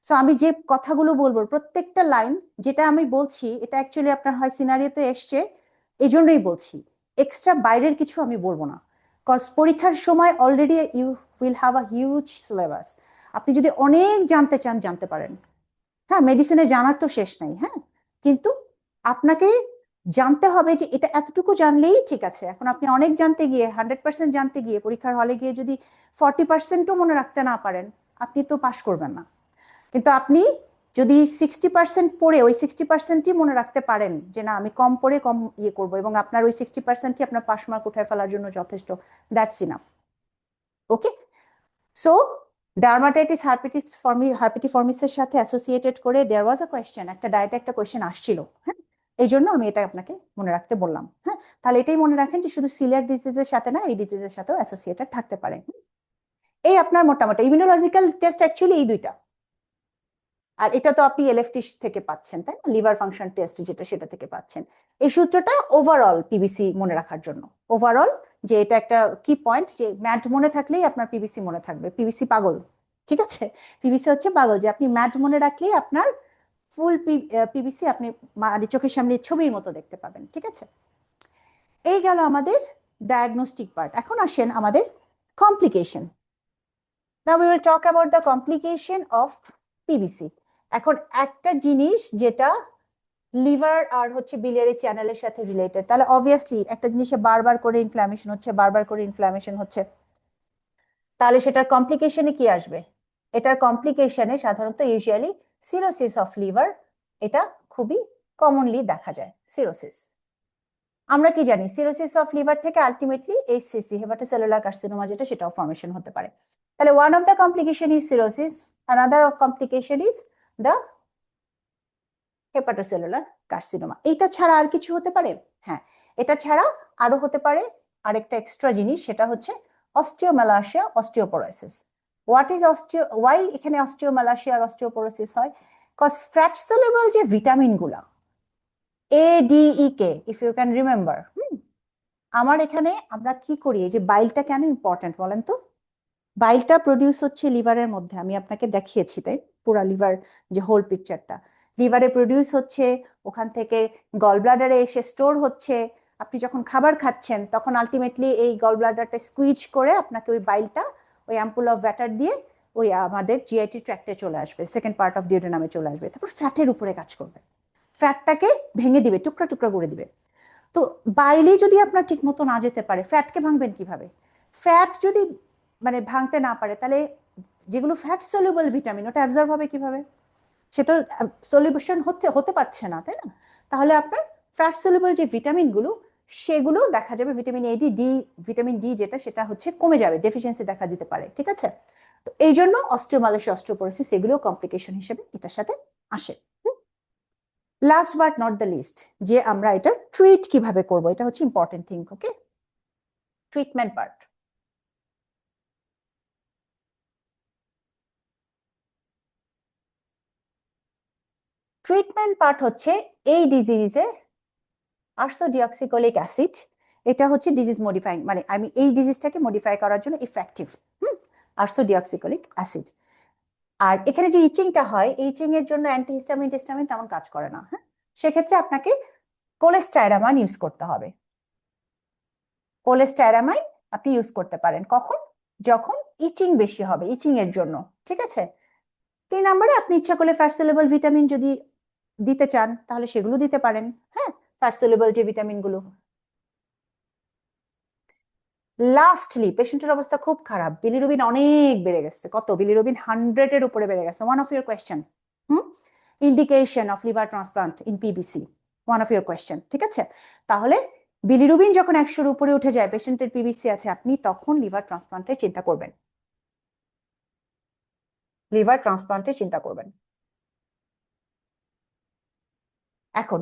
So আমি যে কথাগুলো বলবো প্রত্যেকটা লাইন যেটা আমি বলছি, এটা অ্যাকচুয়ালি আপনার হয় সিনারিওতে এসছে, এই জন্যই বলছি, এক্সট্রা বাইরের কিছু আমি বলবো না। কজ পরীক্ষার সময় already you will have a huge syllabus, আপনি যদি অনেক জানতে চান জানতে পারেন। হ্যাঁ, মেডিসিনে জানার তো শেষ নাই, হ্যাঁ, কিন্তু আপনাকে জানতে হবে যে এটা এতটুকু জানলেই ঠিক আছে। এখন আপনি অনেক জানতে গিয়ে 100% জানতে গিয়ে পরীক্ষার হলে গিয়ে যদি 40%ও মনে রাখতে না পারেন, আপনি তো পাশ করবেন না। কিন্তু আপনি যদি 60% পড়ে ওই 60%ই মনে রাখতে পারেন যে না আমি কম পড়ে কম ইয়ে করবো, এবং আপনার ওই 60%ই আপনার পাস মার্ক উঠায় ফেলার জন্য যথেষ্ট, that's enough. Okay. So dermatitis হার্পিটিফর্মিসের সাথে অ্যাসোসিয়েটেড করে দেয়ার ওয়াজ আ কোয়েশ্চেন, একটা ডায়েটে একটা কোয়েশ্চেন আসছিল, হ্যাঁ, এই জন্য আমি এটা আপনাকে মনে রাখতে বললাম। হ্যাঁ, তাহলে এটাই মনে রাখেন যে শুধু সিলিয়াক ডিজিজের সাথে না, এই ডিজিজের সাথেও অ্যাসোসিয়েটেড থাকতে পারে। এই আপনার মোটামুটি ইমিউনোলজিক্যাল টেস্ট অ্যাকচুয়ালি এই দুইটা, আর এটা তো আপনি এলএফটি থেকে পাচ্ছেন, তাই না? লিভার ফাংশন টেস্ট যেটা, সেটা থেকে পাচ্ছেন। এই সূত্রটা ওভারঅল পিবিসি মনে রাখার জন্য, ওভারঅল যে এটা একটা কি পয়েন্ট, যে ম্যাট মনে থাকলেই আপনার পিবিসি মনে থাকবে, পিবিসি পাগল। ঠিক আছে, পিবিসি হচ্ছে পাগল, যে আপনি ম্যাট মনে রাখলেই আপনার ফুল পিবিসি আপনি মানে চোখের সামনে ছবির মতো দেখতে পাবেন। ঠিক আছে, এই গেল আমাদের ডায়াগনস্টিক পার্ট। এখন আসেন আমাদের complication. Now we will talk about the complication of PBC. এখন একটা জিনিস যেটা লিভার আর হচ্ছে বিলিয়ারি চ্যানেলের সাথে রিলেটেড, তাহলে অবভিয়াসলি একটা জিনিসে বারবার করে ইনফ্ল্যামেশন হচ্ছে, বারবার করে ইনফ্ল্যামেশন হচ্ছে, তাহলে সেটার কমপ্লিকেশনে কি আসবে? এটার কমপ্লিকেশনে সাধারণত ইউজুয়ালি সিরোসিস অফ লিভার, এটা খুবই কমনলি দেখা যায় সিরোসিস। আমরা কি জানি, সিরোসিস অফ লিভার থেকে আলটিমেটলি এইচসিসি, হেপাটোসেলুলার কার্সিনোমা যেটা, সেটাও ফর্মেশন হতে পারে। তাহলে one of the complication is cirrhosis, another complication is the hepatocellular carcinoma. এইটা ছাড়া আর কিছু হতে পারে? হ্যাঁ, এটা ছাড়া আরো হতে পারে আরেকটা এক্সট্রা জিনিস, সেটা হচ্ছে osteomalacia, osteoporosis. What is why এখানে অস্টিওমেলাসিয়া আর অস্টিওপোরোসিস হয়? কজ ফ্যাট সলিউবল যে ভিটামিন গুলা ADE if you can remember, আমার এখানে আমরা কি করি, এই যে বাইলটা কেন ইম্পর্টেন্ট বলেন তো? বাইলটা প্রডিউস হচ্ছে লিভারের মধ্যে, আমি আপনাকে দেখিয়েছি তাই, পুরা লিভার যে হোল পিকচারটা, লিভারে প্রডিউস হচ্ছে, ওখান থেকে গল ব্লাডারে এসে স্টোর হচ্ছে। আপনি যখন খাবার খাচ্ছেন তখন আলটিমেটলি এই গল ব্লাডারটা স্কুইজ করে আপনাকে ওই বাইলটা ওই অ্যাম্পুল অফ ব্যাটার দিয়ে ওই আমাদের জিআইটি ট্র্যাক্টে চলে আসবে, সেকেন্ড পার্ট অফ ডিউডেনামে চলে আসবে, তারপর ফ্যাটের উপরে কাজ করবে, ফ্যাটটাকে ভেঙে দিবে, টুকরা টুকরা করে দিবে। তো বাইলে যদি আপনার ঠিক মতো না যেতে পারে, ফ্যাটকে ভাঙবেন কিভাবে? ফ্যাট যদি মানে ভাঙতে না পারে, তাহলে যেগুলো ফ্যাট সলিউবল ভিটামিন, ওটা অ্যাবজর্ব হবে কিভাবে? সে তো সলিউশন হতে পারছে না, তাই না? তাহলে আপনার ফ্যাট সলিউবল যে ভিটামিন গুলো, সেগুলো দেখা যাবে ভিটামিন ডি, ভিটামিন ডি যেটা, সেটা হচ্ছে কমে যাবে, ডেফিসিয়েন্সি দেখা দিতে পারে। ঠিক আছে, তো এই জন্য অস্টিওমালাসিয়া, অস্টিওপোরোসিস এগুলো কমপ্লিকেশন হিসেবে এটার সাথে আসে। Last but not the least, যে আমরা এটা ট্রিট কিভাবে করব, এটা হচ্ছে important thing. Okay, treatment part. Treatment part হচ্ছে এই ডিজিজে আর্সোডিঅক্সিকোলিক অ্যাসিড, এটা হচ্ছে ডিজিজ মডিফাইং, মানে আমি এই ডিজিজটাকে মডিফাই করার জন্য ইফেক্টিভ আর্সোডিঅক্সিকোলিক অ্যাসিড। আর এখানে যে ইচিংটা হয়, ইচিং এর জন্য অ্যান্টিহিস্টামিন টেস্টামিন তেমন কাজ করে না। হ্যাঁ, সেক্ষেত্রে আপনাকে কোলেস্টাইরামাইন ইউজ করতে হবে। কোলেস্টাইরামাইন আপনি ইউজ করতে পারেন কখন? যখন ইচিং বেশি হবে, ইচিং এর জন্য। ঠিক আছে। 3 নম্বরে আপনি ইচ্ছা করলে ফ্যাট সলিউবল ভিটামিন যদি দিতে চান তাহলে সেগুলো দিতে পারেন। হ্যাঁ, ফ্যাট সলিউবল যে ভিটামিন গুলো। লাস্টলি পেশেন্টের অবস্থা খুব খারাপ, বিলিরুবিন অনেক বেড়ে গেছে। কত? বিলিরুবিন 100-এর উপরে বেড়ে গেছে। One of your question, indication of liver transplant in PVC, one of your question. ঠিক আছে। তাহলে বিলিরুবিন যখন 100-এর উপরে উঠে যায়, পেশেন্টের পিবিসি আছে, আপনি তখন লিভার ট্রান্সপ্লান্টের চিন্তা করবেন। লিভার ট্রান্সপ্লান্টের চিন্তা করবেন। এখন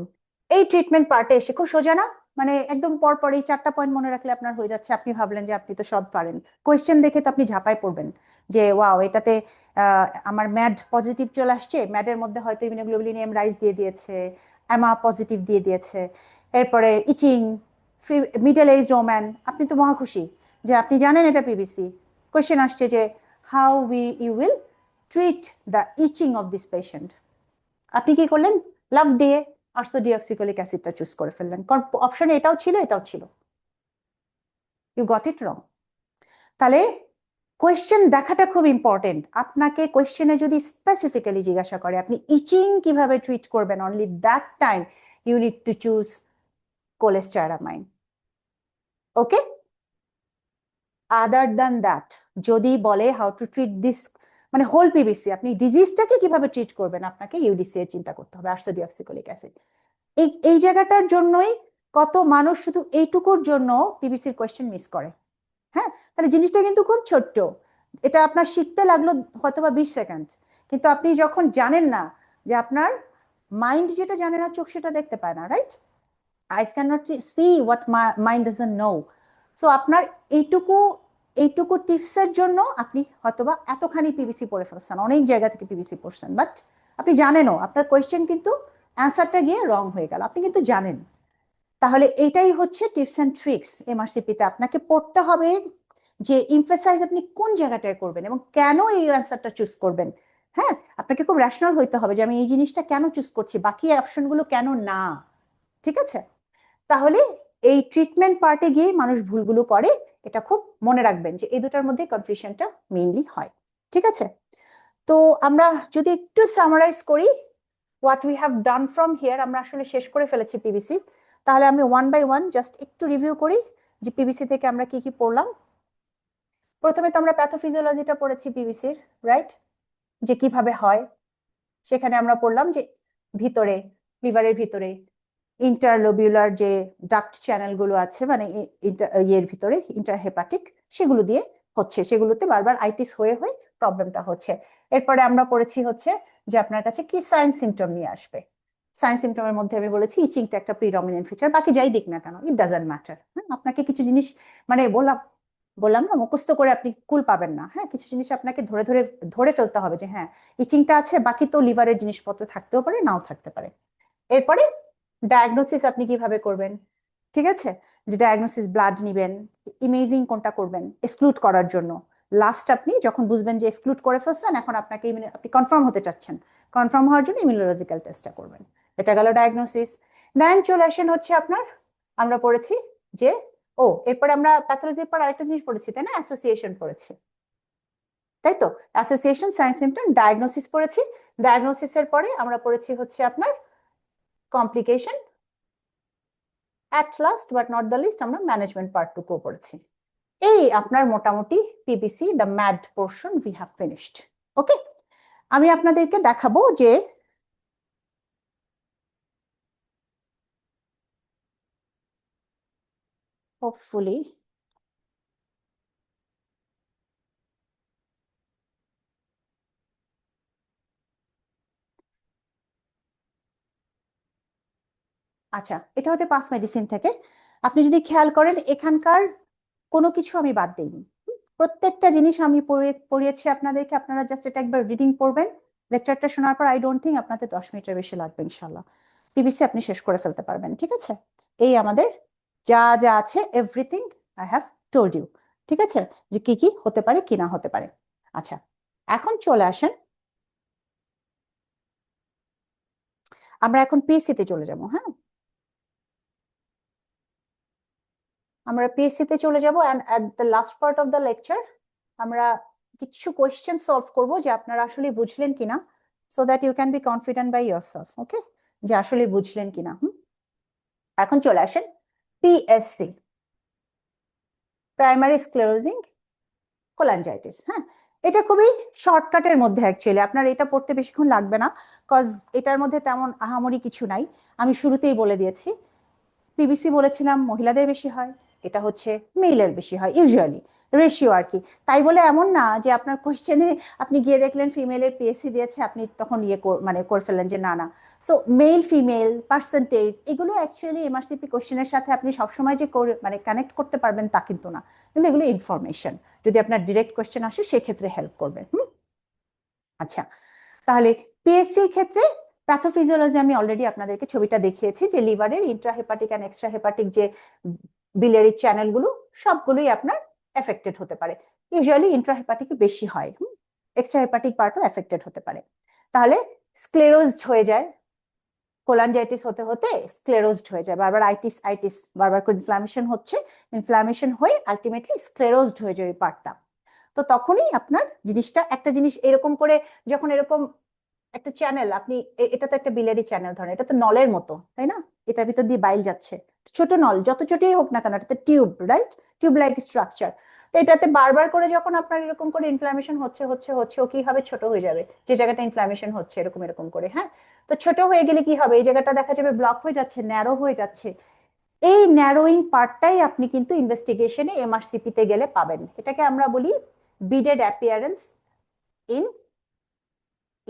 এই ট্রিটমেন্ট পার্টে এসে খুব সোজা না, মানে একদম পরপর এই 4টা পয়েন্ট মনে রাখলে আপনার হয়ে যাচ্ছে। আপনি ভাবলেন যে আপনি তো সব পারেন, কোয়েশ্চেন দেখে তো আপনি ঝাঁপায় পড়বেন যে ওয়াও, এটাতে আমার ম্যাড পজিটিভ চলে আসছে, ম্যাডের মধ্যে হয়তো ইমিউনোগ্লোবুলিন এম রাইজ দিয়ে দিয়েছে, অ্যামা পজিটিভ দিয়ে দিয়েছে, এরপরে ইচিং, মিডল এজ ওম্যান। আপনি তো মহা খুশি যে আপনি জানেন এটা পিবিসি। কোয়েশ্চেন আসছে যে how you will treat the itching of this patient. আপনি কি করলেন? লাভ দিয়ে আর্সোডিঅক্সিকোলিক অ্যাসিডটা চুজ করে ফেললেন, কারণ অপশনে এটাও ছিল এটাও ছিল। ইউ গট ইট রং। তাহলে কোয়েশ্চেন দেখাটা খুব ইম্পর্টেন্ট। আপনাকে কোয়েশ্চেনে যদি স্পেসিফিক্যালি জিজ্ঞাসা করে আপনি ইচিং কিভাবে ট্রিট করবেন, only that time you need to choose cholestyramine. Okay, other than that যদি বলে হাউ টু ট্রিট দিস, মানে হোল পিবিসি, আপনি ডিজিজটাকে কিভাবে ট্রিট করবেন, আপনাকে ইউডিসি এর চিন্তা করতে হবে, আর্সোডিঅক্সিকোলিক অ্যাসিড। এই এই জায়গাটার জন্যই কত মানুষ শুধু এইটুকুর জন্য পিবিসির কোয়েশ্চেন মিস করে। হ্যাঁ, তাহলে জিনিসটা কিন্তু খুব ছোট্ট। এটা আপনার শিখতে লাগলো হয়তো বা 20 সেকেন্ড, কিন্তু আপনি যখন জানেন না যে আপনার মাইন্ড যেটা জানে না, চোখ সেটা দেখতে পায় না, right? Eyes can not see what mind doesn't know. So আপনার এইটুকু এইটুকু টিপসের জন্য আপনি হয়তোবা এতখানি পিবিসি পড়ে ফেলছেন, অনেক জায়গা থেকে পিবিসি পড়ছেন, বাট আপনি জানেনও আপনার কোয়েশ্চেন কিন্তু অ্যান্সারটা গিয়ে রং হয়ে গেল, আপনি কিন্তু জানেন। তাহলে এটাই হচ্ছে টিপস এন্ড ট্রিক্স এমআরসিপিতে। আপনাকে পড়তে হবে যে ইমফেসাইজ আপনি কোন জায়গাটায় করবেন এবং কেন এই অ্যান্সারটা চুজ করবেন। হ্যাঁ, আপনাকে খুব রেশনাল হইতে হবে যে আমি এই জিনিসটা কেন চুজ করছি, বাকি অপশনগুলো কেন না। ঠিক আছে। তাহলে এই ট্রিটমেন্ট পার্টে গিয়ে মানুষ ভুলগুলো করে, এটা খুব মনে রাখবেন যে এই দুটার মধ্যে কনফিউশনটা মেইনলি হয়। ঠিক আছে। তো আমরা যদি একটু সামারাইজ করি what we have done from here, আমরা আসলে শেষ করে ফেলেছি পিবিসি। তাহলে আমি ওয়ান বাই ওয়ান জাস্ট একটু রিভিউ করি যে পিবিসি থেকে আমরা কি কি পড়লাম। প্রথমে তো আমরা প্যাথোফিজিওলজিটা পড়েছি পিবিসির, রাইট? যে কিভাবে হয়। সেখানে আমরা পড়লাম যে ভিতরে, লিভারের ভিতরে ইন্টারলোবিউলার যে ডাক্ট চ্যানেলগুলো আছে, মানে ইয়ের ভিতরে ইন্টারহেপাটিক, সেগুলো দিয়ে হচ্ছে, সেগুলোতে বারবার আইটিস হয়ে হয়ে প্রবলেমটা হচ্ছে। এরপরে আমরা পড়েছি হচ্ছে যে আপনার কাছে কি সাইন সিমটম নিয়ে আসবে। সাইন সিমটমের মধ্যে আমি বলেছি ইচিংটা একটা প্রিডমিনেন্ট ফিচার, বাকি যাই দিক না কেন ইট ডাজন্ট ম্যাটার। হ্যাঁ, আপনাকে কিছু জিনিস, মানে বললাম বললাম না, মুখস্থ করে আপনি কুল পাবেন না। হ্যাঁ, কিছু জিনিস আপনাকে ধরে ধরে ধরে ফেলতে হবে যে হ্যাঁ ইচিংটা আছে, বাকি তো লিভারের জিনিসপত্র থাকতেও পারে নাও থাকতে পারে। এরপরে ডায়াগনোসিস আপনি কিভাবে করবেন। ঠিক আছে, যে ডায়াগনোসিস ব্লাড নিবেন, ইমেজিং কোনটা করবেন এক্সক্লুড করার জন্য। লাস্ট আপনি যখন বুঝবেন যে এক্সক্লুড করে ফেলছেন, এখন আপনাকে আপনি কনফার্ম হতে চাচ্ছেন, কনফার্ম হওয়ার জন্য ইমিউনোলজিক্যাল টেস্টটা করবেন। এটা গেল ডায়াগনোসিস। দেন চলে আসেন হচ্ছে আপনার, আমরা পড়েছি যে ও, এরপরে আমরা প্যাথোলজির পর আরেকটা জিনিস পড়েছি তাই না, অ্যাসোসিয়েশন পড়েছি, তাই তো? অ্যাসোসিয়েশন, সায়েন্স সিমটম, ডায়াগনোসিস পড়েছি। ডায়াগনোসিসের পরে আমরা পড়েছি হচ্ছে আপনার complication, at last but not the least আমরা ম্যানেজমেন্ট পার্টটুকু পড়েছি। এই আপনার মোটামুটি PBC the mad portion we have finished. Okay, আমি আপনাদেরকে দেখাবো যে হোপফুলি আচ্ছা, এটা হতে 5 মেডিসিন থেকে। আপনি যদি খেয়াল করেন এখানকার কোনো কিছু আমি বাদ দিইনি, প্রত্যেকটা জিনিস আমি পড়িয়েছি আপনাদেরকে। আপনারা জাস্ট এটা একবার রিডিং পড়বেন। লেকচারটা শোনার পর আই ডোন্ট থিঙ্ক আপনাদের 10 মিনিটের বেশি লাগবে, ইনশাল্লাহ পিবিসি আপনি শেষ করে ফেলতে পারবেন। ঠিক আছে, এই আমাদের যা যা আছে everything I have told you. ঠিক আছে, যে কি কি হতে পারে কি না হতে পারে। আচ্ছা, এখন চলে আসেন, আমরা এখন পিএসসি তে চলে যাবো। হ্যাঁ, আমরা পিএসসি তে চলে যাব, and at the last part of the lecture আমরা কিছু কোয়েশ্চেন সলভ করব যে আপনারা আসলে বুঝলেন কিনা, so that you can be confident by yourself. Okay, যে আসলে বুঝলেন কিনা। এখন চলে আসেন পিএসসি, প্রাইমারি স্ক্লেরোজিং কোলাঞ্জাইটিস। হ্যাঁ, এটা খুবই শর্টকাটের মধ্যে, অ্যাকচুয়ালি আপনার এটা পড়তে বেশিক্ষণ লাগবে না, কজ এটার মধ্যে তেমন আহামরি কিছু নাই। আমি শুরুতেই বলে দিয়েছি, পিবিসি বলেছিলাম মহিলাদের বেশি হয়, এটা হচ্ছে মেলের বেশি হয় ইউজুয়ালি, রেশিও আর কি। তাই বলে এমন না যে আপনার কোশ্চেনে আপনি গিয়ে দেখলেন ফিমেলের পিএসসি দিয়েছে, আপনি তখন মানে করে ফেললেন যে না না। সো মেল ফিমেল পার্সেন্টেজ এগুলো অ্যাকচুয়ালি এমআরসিপি কোশ্চেনের সাথে আপনি সবসময় যে মানে কানেক্ট করতে পারবেন তা কিন্তু না, কিন্তু এগুলো ইনফরমেশন, যদি আপনার ডিরেক্ট কোশ্চেন আসে সেক্ষেত্রে হেল্প করবে। আচ্ছা, তাহলে পিএসসির ক্ষেত্রে প্যাথোফিজিওলজি আমি অলরেডি আপনাদেরকে ছবিটা দেখিয়েছি, যে লিভারের ইন্ট্রাহেপাটিক এন্ড এক্সট্রা হেপাটিক যে বিলিয়ারি চ্যানেলগুলো সবগুলোই আপনার এফেক্টেড হতে পারে। ইউজুয়ালি ইন্ট্রাহেপাটিক বেশি হয়, এক্সট্রা হেপাটিক পার্টও এফেক্টেড হতে পারে। তাহলে স্ক্লেরোজড হয়ে যায়, কোলাঞ্জাইটিস হতে হতে স্ক্লেরোজড হয়ে যায়, বারবার আইটিস আইটিস বারবার করে ইনফ্লামেশন হচ্ছে, ইনফ্লামেশন হয়ে আলটিমেটলি স্ক্লেরোজড হয়ে যায় ওই পার্টটা। তো তখনই আপনার জিনিসটা, একটা জিনিস এরকম করে যখন এরকম একটা চ্যানেল আপনি, এটা তো একটা বিলিয়ারি চ্যানেল ধরেন, এটা তো নলের মতো তাই না, এটার ভিতর দিয়ে বাইল যাচ্ছে, ছোট নল যত ছোটই হোক না কেন, এটাতে tube, right, tube like structure. তো এটাতে বারবার করে যখন আপনার এরকম করে ইনফ্লামেশন হচ্ছে হচ্ছে হচ্ছে, ও কি হবে, ছোট হয়ে যাবে, যে জায়গাটা ইনফ্লামেশন হচ্ছে এরকম এরকম করে। হ্যাঁ, তো ছোট হয়ে গেলে কি হবে, এই জায়গাটা দেখা যাবে ব্লক হয়ে যাচ্ছে, ন্যারো হয়ে যাচ্ছে। এই ন্যারোইং পার্টটাই আপনি কিন্তু ইনভেস্টিগেশনে এমআরসিপি তে গেলে পাবেন, এটাকে আমরা বলি beaded appearance in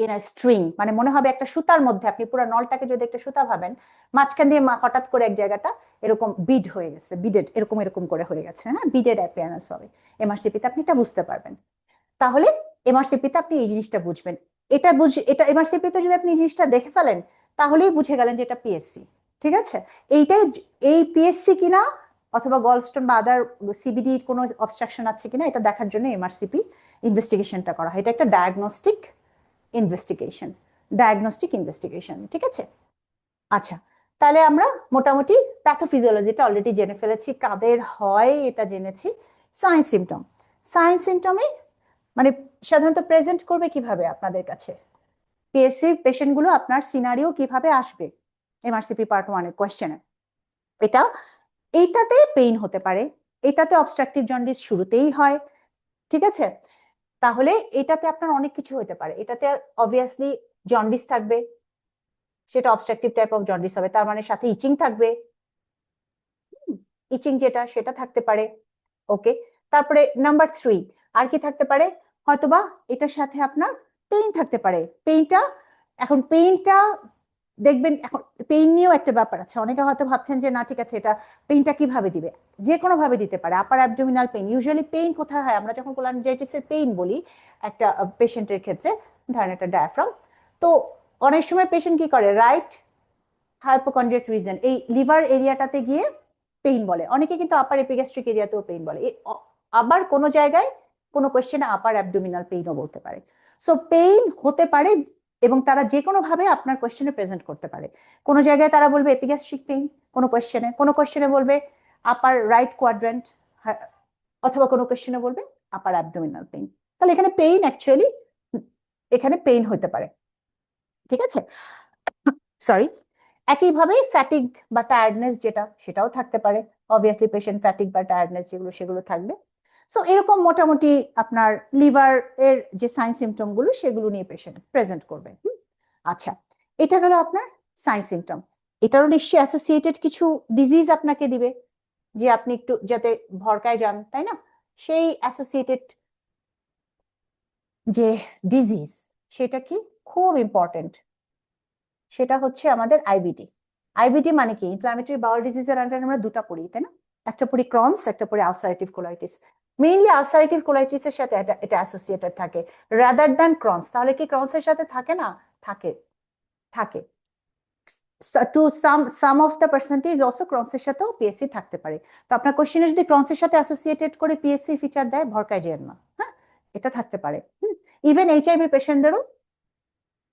in a string. মানে মনে হবে একটা সুতার মধ্যে, আপনি পুরো নলটাকে যদি একটা সুতা ভাবেন, মাঝখান দিয়ে হঠাৎ করে এক জায়গাটা এরকম বিড হয়ে গেছে, বিডেড এরকম এরকম করে হয়ে গেছে, হ্যাঁ, বিডেড অ্যাপিয়ারেন্স হবে এমআরসিপি তে, আপনি এটা বুঝতে পারবেন। তাহলে এমআরসিপি তে আপনি এই জিনিসটা বুঝবেন, এটা এমআরসিপি তে যদি আপনি এই জিনিসটা দেখে ফেলেন, তাহলেই বুঝে গেলেন যে এটা পিএসসি। ঠিক আছে, এইটাই, এই পিএসসি কিনা অথবা গলস্টোন বা আদার সিবিডি কোনো অবস্ট্রাকশন আছে কিনা, এটা দেখার জন্য এমআরসিপি ইনভেস্টিগেশনটা করা হয়। এটা একটা ডায়াগনস্টিক ইনভেস্টিগেশন, ডায়াগনস্টিক ইনভেস্টিগেশন। ঠিক আছে, আচ্ছা, তাহলে আমরা মোটামুটি প্যাথোফিজিওলজিটা অলরেডি জেনে ফেলেছি, কাদের হয় এটা জেনেছি। সাইন সিমটম, সাইন সিমটমে মানে সাধারণত প্রেজেন্ট করবে কিভাবে আপনাদের কাছে, পিএসসি পেশেন্ট গুলো আপনার সিনারিও কিভাবে আসবে এমআরসিপি পার্ট 1 এর কোশ্চেনে, এটা এইটাতে পেইন হতে পারে, এটাতে অবস্ট্রাকটিভ জন্ডিস শুরুতেই হয়। ঠিক আছে, তাহলে এটাতে আপনার অনেক কিছু হতে পারে, এটাতে অবভিয়াসলি জন্ডিস থাকবে, সেটা অবস্ট্রাকটিভ টাইপ অফ জন্ডিস হবে, তার মানে সাথে ইচিং থাকবে, ইচিং যেটা সেটা থাকতে পারে। ওকে, তারপরে নাম্বার 3 আর কি থাকতে পারে, হয়তোবা এটার সাথে আপনার পেইন থাকতে পারে। পেইনটা, এখন পেইনটা দেখবেন, এখন পেইন নিয়েও একটা ব্যাপার আছে, অনেকে হয়তো ভাবছেন যে না ঠিক আছে, এটা পেইনটা কিভাবে দিবে, যে কোনো ভাবে দিতে পারে। Upper abdominal pain, usually pain কোথায় হয়, আমরা যখন কোলাঞ্জাইটিসের পেইন বলি একটা পেশেন্টের ক্ষেত্রে, ধরেন একটা ডায়াফ্রাম, তো অনেক সময় পেশেন্ট কি করে, রাইট হাইপোকন্ড্রিয়াক রিজন, এই লিভার এরিয়াটাতে গিয়ে পেইন বলে, অনেকে কিন্তু আপার এপিগ্যাস্ট্রিক এরিয়াতেও পেইন বলে, আবার কোনো জায়গায় কোনো কোশ্চেনে আপার অ্যাবডোমিনাল পেইনও বলতে পারে। সো পেইন হতে পারে, এবং তারা যে কোনো ভাবে আপনার কোশ্চেনে প্রেজেন্ট করতে পারে। কোনো জায়গায় তারা বলবে এপিগ্যাস্ট্রিক পেইন, কোনো কোশ্চেনে বলবে আপার রাইট কোয়াড্রেন্ট, অথবা কোনো কোশ্চেনে বলবে আপার অ্যাবডোমিনাল পেইন। তাহলে এখানে পেইন অ্যাকচুয়ালি, এখানে পেইন হতে পারে। ঠিক আছে, সরি, একইভাবে ফ্যাটিক বা টায়ার্ডনেস যেটা, সেটাও থাকতে পারে, অবভিয়াসলি পেশেন্ট ফ্যাটিক বা টায়ার্ডনেস যেগুলো সেগুলো থাকবে। সো এরকম মোটামুটি আপনার লিভার এর যে সাইন সিমটম গুলো সেগুলো নিয়ে পেশেন্ট প্রেজেন্ট করবে। আচ্ছা, এটা গেল আপনার সাইন সিমটম। এটারও নিশ্চয়ই অ্যাসোসিয়েটেড কিছু ডিজিজ আপনাকে দিবে, যে আপনি একটু যাতে ভরকায় যান, তাই না, সেই অ্যাসোসিয়েটেড যে ডিজিজ, সেটা কি খুব ইম্পর্টেন্ট, সেটা হচ্ছে আমাদের আইবিডি। আইবিডি মানে কি, ইনফ্ল্যামেটরি বাউল ডিজিজের আন্ডারে আমরা দুটা পড়ি, তাই না, একটা পড়ি ক্রনস, একটা পড়ি আলসারেটিভ কোলাইটিস। মেইনলি আলসারেটিভ কোলাইটিসের সাথে এটা অ্যাসোসিয়েটেড থাকে রাদার দ্যান ক্রনস। তাহলে কি ক্রনসের সাথে থাকে না, থাকে, থাকে to some of the percentage also ক্রনসের সাথেও পিএসসি থাকতে পারে। তো আপনার কোশ্চেনে যদি ক্রনসের সাথে অ্যাসোসিয়েটেড করে পিএসসি ফিচার দেয়, ভরকায় যেন না, হ্যাঁ, এটা থাকতে পারে। ইভেন এইচআইভি পেশেন্টদেরও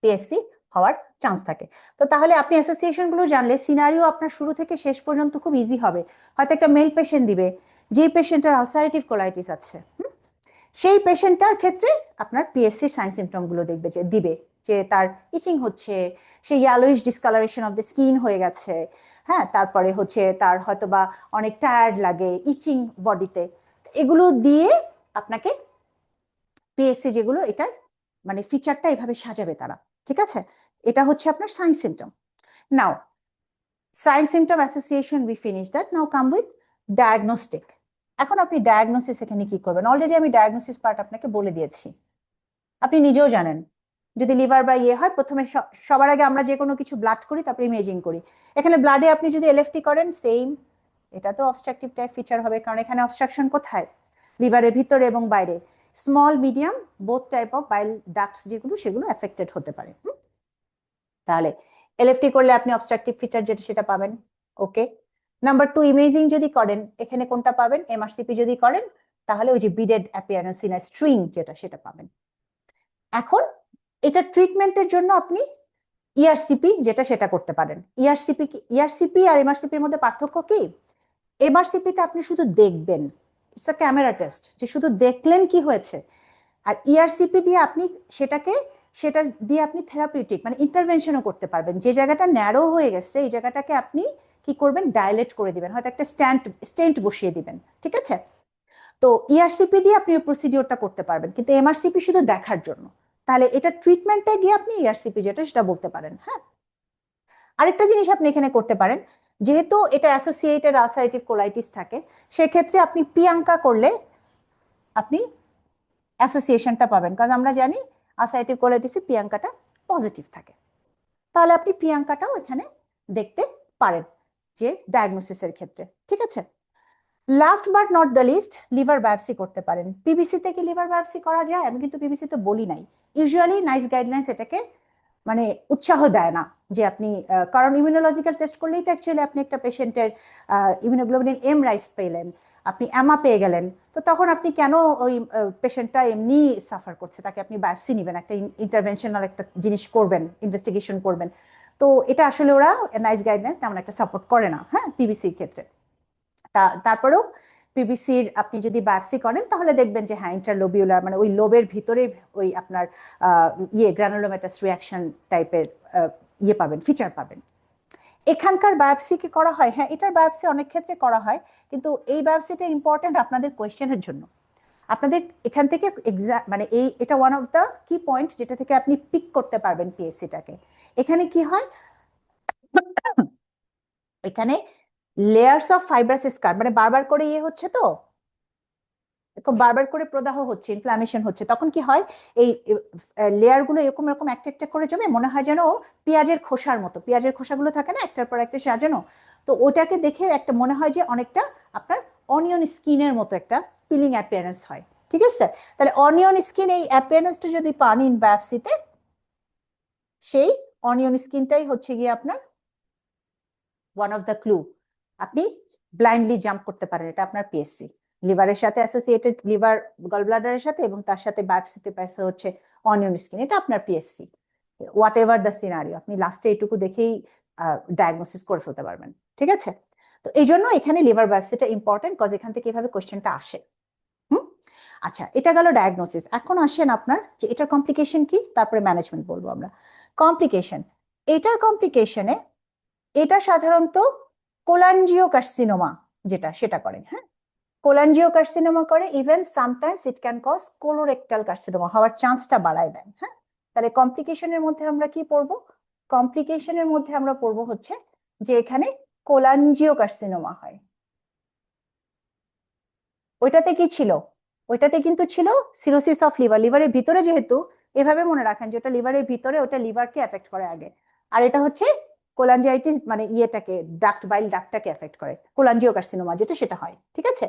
পিএসসি হওয়ার চান্স থাকে। তো তাহলে আপনি অ্যাসোসিয়েশন গুলো জানলে সিনারিও আপনার শুরু থেকে শেষ পর্যন্ত খুব ইজি হবে। হয়তো একটা মেল পেশেন্ট দিবে, যে পেশেন্টের আলসারেটিভ কোলাইটিস আছে, সেই পেশেন্টটার ক্ষেত্রে আপনার পিএসসি সাইন সিমটম গুলো দেখবে যে দিবে যে তার ইচিং হচ্ছে, সে ইয়ালোইশ ডিসকালারেশন অফ দ্য স্কিন হয়ে গেছে, হ্যাঁ, তারপরে হচ্ছে তার হয়তো বা অনেক টায়ার্ড লাগে, ইচিং বডিতে, এগুলো দিয়ে আপনাকে পিএসসি যেগুলো এটার মানে ফিচারটা এভাবে সাজাবে তারা। ঠিক আছে, এটা হচ্ছে আপনার sign symptom. Now sign symptom association we finish that, now come with diagnostic. এখন আপনি ডায়াগনোসিস এখানে কি করবেন? অলরেডি আমি ডায়াগনোসিস পার্ট আপনাকে বলে দিয়েছি, আপনি নিজেও জানেন। যদি লিভার বা ইয়ে হয়, প্রথমে সবার আগে আমরা যে কোনো কিছু ব্লাড করি, তারপরে ইমেজিং করি। এখানে ব্লাডে আপনি যদি এলএফটি করেন, সেম, এটা তো অবস্ট্রাকটিভ টাইপ ফিচার হবে, কারণ এখানে অবস্ট্রাকশন কোথায়? লিভারের ভিতরে এবং বাইরে, small medium both type of bile ducts যেগুলো, সেগুলো এফেক্টেড হতে পারে। তাহলে এলএফটি করলে আপনি অবস্ট্রাকটিভ ফিচার যেটা সেটা পাবেন। ওকে, নাম্বার 2, ইমেজিং যদি করেন, এখানে কোনটা পাবেন? এমআরসিপি যদি করেন, তাহলে ওই যে বিডেড অ্যাপিয়ারেন্স ইন আ স্ট্রিং যেটা, সেটা পাবেন। এখন এটা ট্রিটমেন্টের জন্য আপনি ইআরসিপি যেটা সেটা করতে পারেন। ইআরসিপি আর এমআরসিপির মধ্যে পার্থক্য কি? এমআরসিপিতে আপনি শুধু দেখবেন, ইটস আ ক্যামেরা টেস্ট, যে শুধু দেখলেন কি হয়েছে। আর ইআরসিপি দিয়ে আপনি সেটা দিয়ে আপনি থেরাপিউটিক মানে ইন্টারভেনশনও করতে পারবেন। যে জায়গাটা ন্যারো হয়ে গেছে, এই জায়গাটাকে আপনি কি করবেন? ডাইলেট করে দিবেন, হয়তো একটা স্টেন্ট বসিয়ে দিবেন। ঠিক আছে, তো ইআরসিপি দিয়ে আপনি ওই প্রসিডিওরটা করতে পারবেন, কিন্তু এমআরসিপি শুধু দেখার জন্য। তাহলে এটা ট্রিটমেন্টে গিয়ে আপনি ইআরসিপি যেটা সেটা বলতে পারেন। হ্যাঁ, আরেকটা জিনিস আপনি এখানে করতে পারেন, যেহেতু এটা অ্যাসোসিয়েটেড আলসারেটিভ কোলাইটিস থাকে, সেক্ষেত্রে আপনি প্রিয়াঙ্কা করলে আপনি অ্যাসোসিয়েশনটা পাবেন, কারণ আমরা জানি আলসারেটিভ কোলাইটিসে প্রিয়াঙ্কাটা পজিটিভ থাকে। তাহলে আপনি প্রিয়াঙ্কাটাও এখানে দেখতে পারেন যে ডায়াগনোসিসের ক্ষেত্রে। ঠিক আছে, last but not the least, liver biopsy করতে পারেন। পিবিসি থেকে লিভার বায়োপসি করা যায়, আমি কিন্তু পিবিসি তে বলি নাই। ইউজুয়ালি নাইস গাইডলাইন্স এটাকে মানে উৎসাহ দেয় না যে আপনি, কারণ ইমিউনোলজিক্যাল টেস্ট করলেই তো অ্যাকচুয়ালি আপনি একটা পেশেন্টের ইমিউনোগ্লোবিন এম রাইজ পেলেন, আপনি অ্যামা পেয়ে গেলেন, তো তখন আপনি কেন ওই পেশেন্টটা এমনি সাফার করছে, তাকে আপনি বায়োপসি নেবেন, একটা ইন্টারভেনশনাল একটা জিনিস করবেন, ইনভেস্টিগেশন করবেন। তো এটা আসলে ওরা নাইস গাইডলাইন্স তেমন একটা সাপোর্ট করে না, হ্যাঁ, পিবিসির ক্ষেত্রে। তারপরেও পিবিসির আপনি যদি বায়োপসি করেন, তাহলে দেখবেন যে হ্যাঁ, ইন্টারলোবিউলার মানে ওই লোবের ভিতরে ওই আপনার গ্রানুলোমেটাস রিয়াকশন টাইপের ইয়ে পাবেন, ফিচার পাবেন। এখানকার বায়োপসি কি করা হয়? হ্যাঁ, এটার বায়োপসি অনেক ক্ষেত্রে করা হয়, কিন্তু এই বায়োপসিটা ইম্পর্টেন্ট আপনাদের কোয়েশ্চেনের জন্য। আপনাদের এখান থেকে মানে এটা ওয়ান অফ দ্য কি পয়েন্ট যেটা থেকে আপনি পিক করতে পারবেন পিএসসিটাকে। এখানে কি হয়, এখানে লেয়ার্স অফ ফাইব্রাস স্কার, মানে বারবার করে ইয়ে হচ্ছে, তো এরকম বারবার করে প্রদাহ হচ্ছে, ইনফ্লামেশন হচ্ছে, তখন কি হয়, এই লেয়ার গুলো এরকম এরকম একটা একটা করে জমে, মনে হয় যেন পেঁয়াজের খোসার মতো, পেঁয়াজের খোসাগুলো থাকে না একটার পর একটা সাজানো, তো ওটাকে দেখে একটা মনে হয় যে অনেকটা আপনার অনিয়ন স্কিনের মতো একটা পিলিং অ্যাপিয়ারেন্স হয়। ঠিক আছে, তাহলে অনিয়ন স্কিন, এই অ্যাপিয়ারেন্সটা যদি পান ইন বায়োপসিতে, সেই অনিয়ন স্কিনটাই হচ্ছে গিয়ে আপনার ওয়ান অফ দ্য ক্লু। আপনি ব্লাইন্ডলি জাম্প করতে পারেন, এটা আপনার পিএসসি লিভারের সাথে অ্যাসোসিয়েটেড, লিভার গল ব্লাডারের সাথে, এবং তার সাথে বায়োপসিতে পাইছে হচ্ছে অনিয়ন স্কিন, এটা আপনার PSC. What ever the scenario, আপনি লাস্টে এইটুকু দেখেই ডায়াগনোসিস করে ফেলতে পারবেন। ঠিক আছে, তো এই জন্য এখানে লিভার বায়োপসিটা ইম্পর্টেন্ট, কজ এখান থেকে এভাবে কোশ্চেনটা আসে। আচ্ছা, এটা গেল ডায়াগনোসিস। এখন আসেন আপনার যে এটার কমপ্লিকেশন কি, তারপরে ম্যানেজমেন্ট বলবো আমরা। কমপ্লিকেশন, এটার কমপ্লিকেশনে এটা সাধারণত কোলাঞ্জিওকার্সিনোমা যেটা সেটা করে। হ্যাঁ, কোলাঞ্জিওকার্সিনোমা করে, even sometimes it can cause colorectal carcinoma হওয়ার চান্সটা বাড়ায় দেয়। হ্যাঁ, তাহলে কমপ্লিকেশনের মধ্যে আমরা কি পড়বো? কমপ্লিকেশনের মধ্যে আমরা পড়বো হচ্ছে যে এখানে কোলাঞ্জিওকার্সিনোমা হয়। ওইটাতে কি ছিল? ওইটাতে কিন্তু ছিল সিরোসিস অফ লিভার, লিভারের ভিতরে, যেহেতু এভাবে মনে রাখেন যে ওটা লিভারের ভিতরে, ওটা লিভারকে এফেক্ট করে আগে। আর এটা হচ্ছে কোলাঞ্জাইটিস, মানে ইয়েটাকে ডাক্ট, বাইল ডাক্টটাকে এফেক্ট করে, কোলাঞ্জিওকার্সিনোমা যেটা সেটা হয়। ঠিক আছে,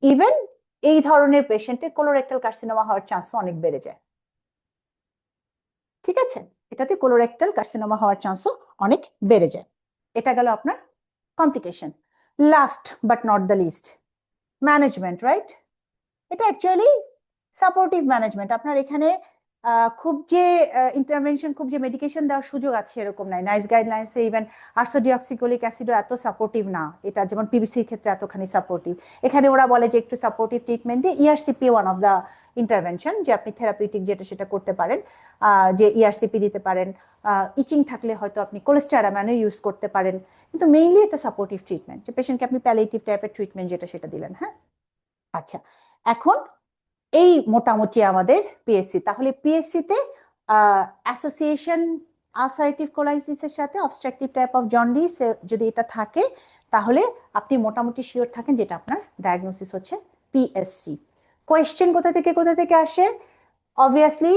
ইভেন এই ধরনের পেশেন্টের কোলোরেক্টাল কার্সিনোমা হওয়ার চান্সও অনেক বেড়ে যায়। ঠিক আছে, এটাতে কোলোরেক্টাল কার্সিনোমা হওয়ার চান্সও অনেক বেড়ে যায়। এটা গেল আপনার complication. Last but not the least, management, right? এটা অ্যাকচুয়ালি সাপোর্টিভ ম্যানেজমেন্ট। আপনার এখানে খুব যে ইন্টারভেনশন, খুব যে মেডিকেশন দেওয়ার সুযোগ আছে এরকম নাই। নাইস গাইডলাইন্সে ইভেন আর্সোডিঅক্সিক্লোলিক অ্যাসিডও এত সাপোর্টিভ না, এটা যেমন পিবিসির ক্ষেত্রে এতখানি সাপোর্টিভ। এখানে ওরা বলে যে একটু সাপোর্টিভ ট্রিটমেন্ট দিয়ে ERCP one of the intervention, যে আপনি থেরাপিউটিক যেটা সেটা করতে পারেন, যে ইআরসিপি দিতে পারেন। ইচিং থাকলে হয়তো আপনি কোলেস্টেরামাইনও ইউজ করতে পারেন, কিন্তু মেইনলি এটা সাপোর্টিভ ট্রিটমেন্ট, যে পেশেন্টকে আপনি প্যালিয়েটিভ টাইপের ট্রিটমেন্ট যেটা সেটা দিলেন। হ্যাঁ, আচ্ছা, এখন এই মোটামুটি আমাদের পিএসসি। তাহলে পিএসসি তে অ্যাসোসিয়েশন আলসারেটিভ কোলাইটিসের সাথে অবস্ট্রাকটিভ টাইপ অফ জন্ডিস যদি এটা থাকে, তাহলে আপনি মোটামুটি শিওর থাকেন যেটা আপনার ডায়াগনোসিস হচ্ছে পিএসসি। কোয়েশ্চেন কোথা থেকে আসে? অবভিয়াসলি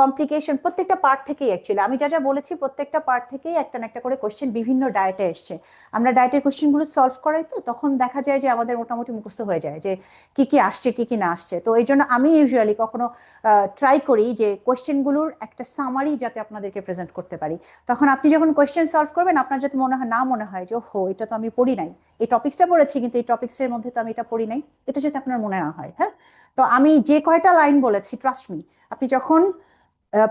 কমপ্লিকেশন প্রত্যেকটা পার্ট থেকেই, অ্যাকচুয়ালি আমি যা যা বলেছি প্রত্যেকটা পার্ট থেকেই একটা না একটা করে কোয়েশ্চেন বিভিন্ন ডায়েটে এসছে। আমরা ডায়েটের কোয়েশ্চেনগুলো সলভ করাই, তো তখন দেখা যায় যে আমাদের মোটামুটি মুখস্থ হয়ে যায় যে কি কি আসছে কি কি না আসছে। তো এই জন্য আমি ইউজুয়ালি কখনো ট্রাই করি যে কোয়েশ্চেনগুলোর একটা সামারি যাতে আপনাদেরকে প্রেজেন্ট করতে পারি। তখন আপনি যখন কোয়েশ্চেন সলভ করবেন, আপনার যাতে মনে হয় যে হো, এটা তো আমি পড়ি নাই, এই টপিক্সটা পড়েছি কিন্তু এই টপিক্সের মধ্যে তো আমি এটা পড়ি নাই, এটা যাতে আপনার মনে না হয়। হ্যাঁ, তো আমি যে কয়টা লাইন বলেছি, ট্রাস্ট মি, আপনি যখন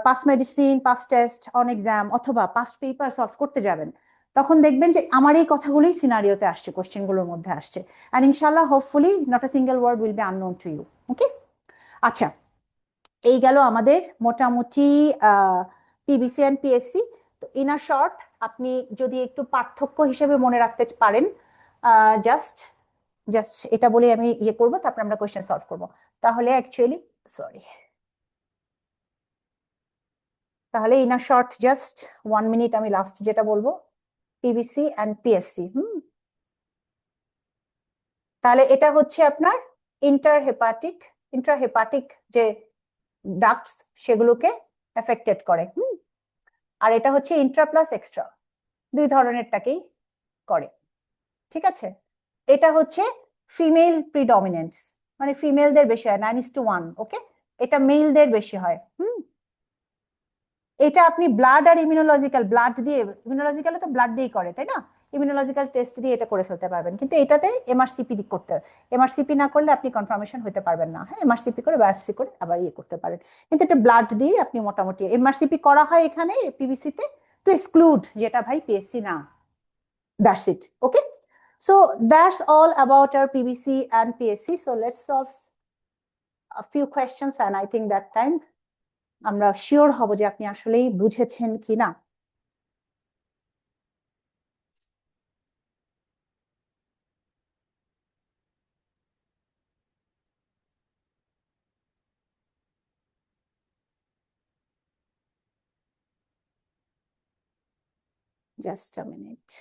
pass medicine, pass test on exam অথবা পাস্ট পেপার সলভ করতে যাবেন, তখন দেখবেন যে আমার এই কথাগুলোই সিনারিওতে আসছে, কোশ্চেনগুলোর মধ্যে আসছে। অ্যান্ড ইনশাল্লাহ hopefully not a single word will be unknown to you. Okay, আচ্ছা, এই গেল আমাদের মোটামুটি পিবিসি অ্যান্ড পিএসসি। তো ইন আ শর্ট, আপনি যদি একটু পার্থক্য হিসেবে মনে রাখতে পারেন, জাস্ট জাস্ট এটা বলে আমি ইয়ে করবো, তারপর আমরা কোয়েশ্চেন সলভ করবো। তাহলে অ্যাকচুয়ালি, সরি, তাহলে in a short just 1 minute আমি লাস্ট যেটা বলবো, পিবিসি অ্যান্ড পিএসসি। তাহলে এটা হচ্ছে আপনার ইন্টারহেপাটিক ইন্ট্রাহেপাটিক যে ডাক্টস, সেগুলোকে এফেক্টেড করে। আর এটা হচ্ছে ইন্ট্রা প্লাস এক্সট্রা, দুই ধরনেরটাকেই করে। ঠিক আছে, এটা হচ্ছে ফিমেল প্রিডমিনেন্স, মানে ফিমেলদের বেশি হয়, 9:1। ওকে, এটা মেলদের বেশি হয়। এটা আপনি ব্লাড আর ইমিউনোলজিক্যাল, ব্লাড দিয়ে, ইমিউনোলজিক্যাল তো ব্লাড দিয়েই করে তাই না, ইমিউনোলজিক্যাল টেস্ট দিয়ে এটা করে ফেলতে পারবেন, কিন্তু এটাতে এমআরসিপি করতে হয়। এমআরসিপি না করলে আপনি কনফার্মেশন হতে পারবেন না। হ্যাঁ, এমআরসিপি করে বায়োপসি করে আবার ইয়ে করতে পারেন, কিন্তু এটা ব্লাড দিয়ে আপনি মোটামুটি, এমআরসিপি করা হয় এখানে পিবিসি তে টু এক্সক্লুড যেটা ভাই পিএসসি না। That's it. Okay, so that's all about our PBC and PSC. So let's solve a few questions and I think that time আমরা শিওর হব যে আপনি আসলেই বুঝেছেন কিনা। Just a minute.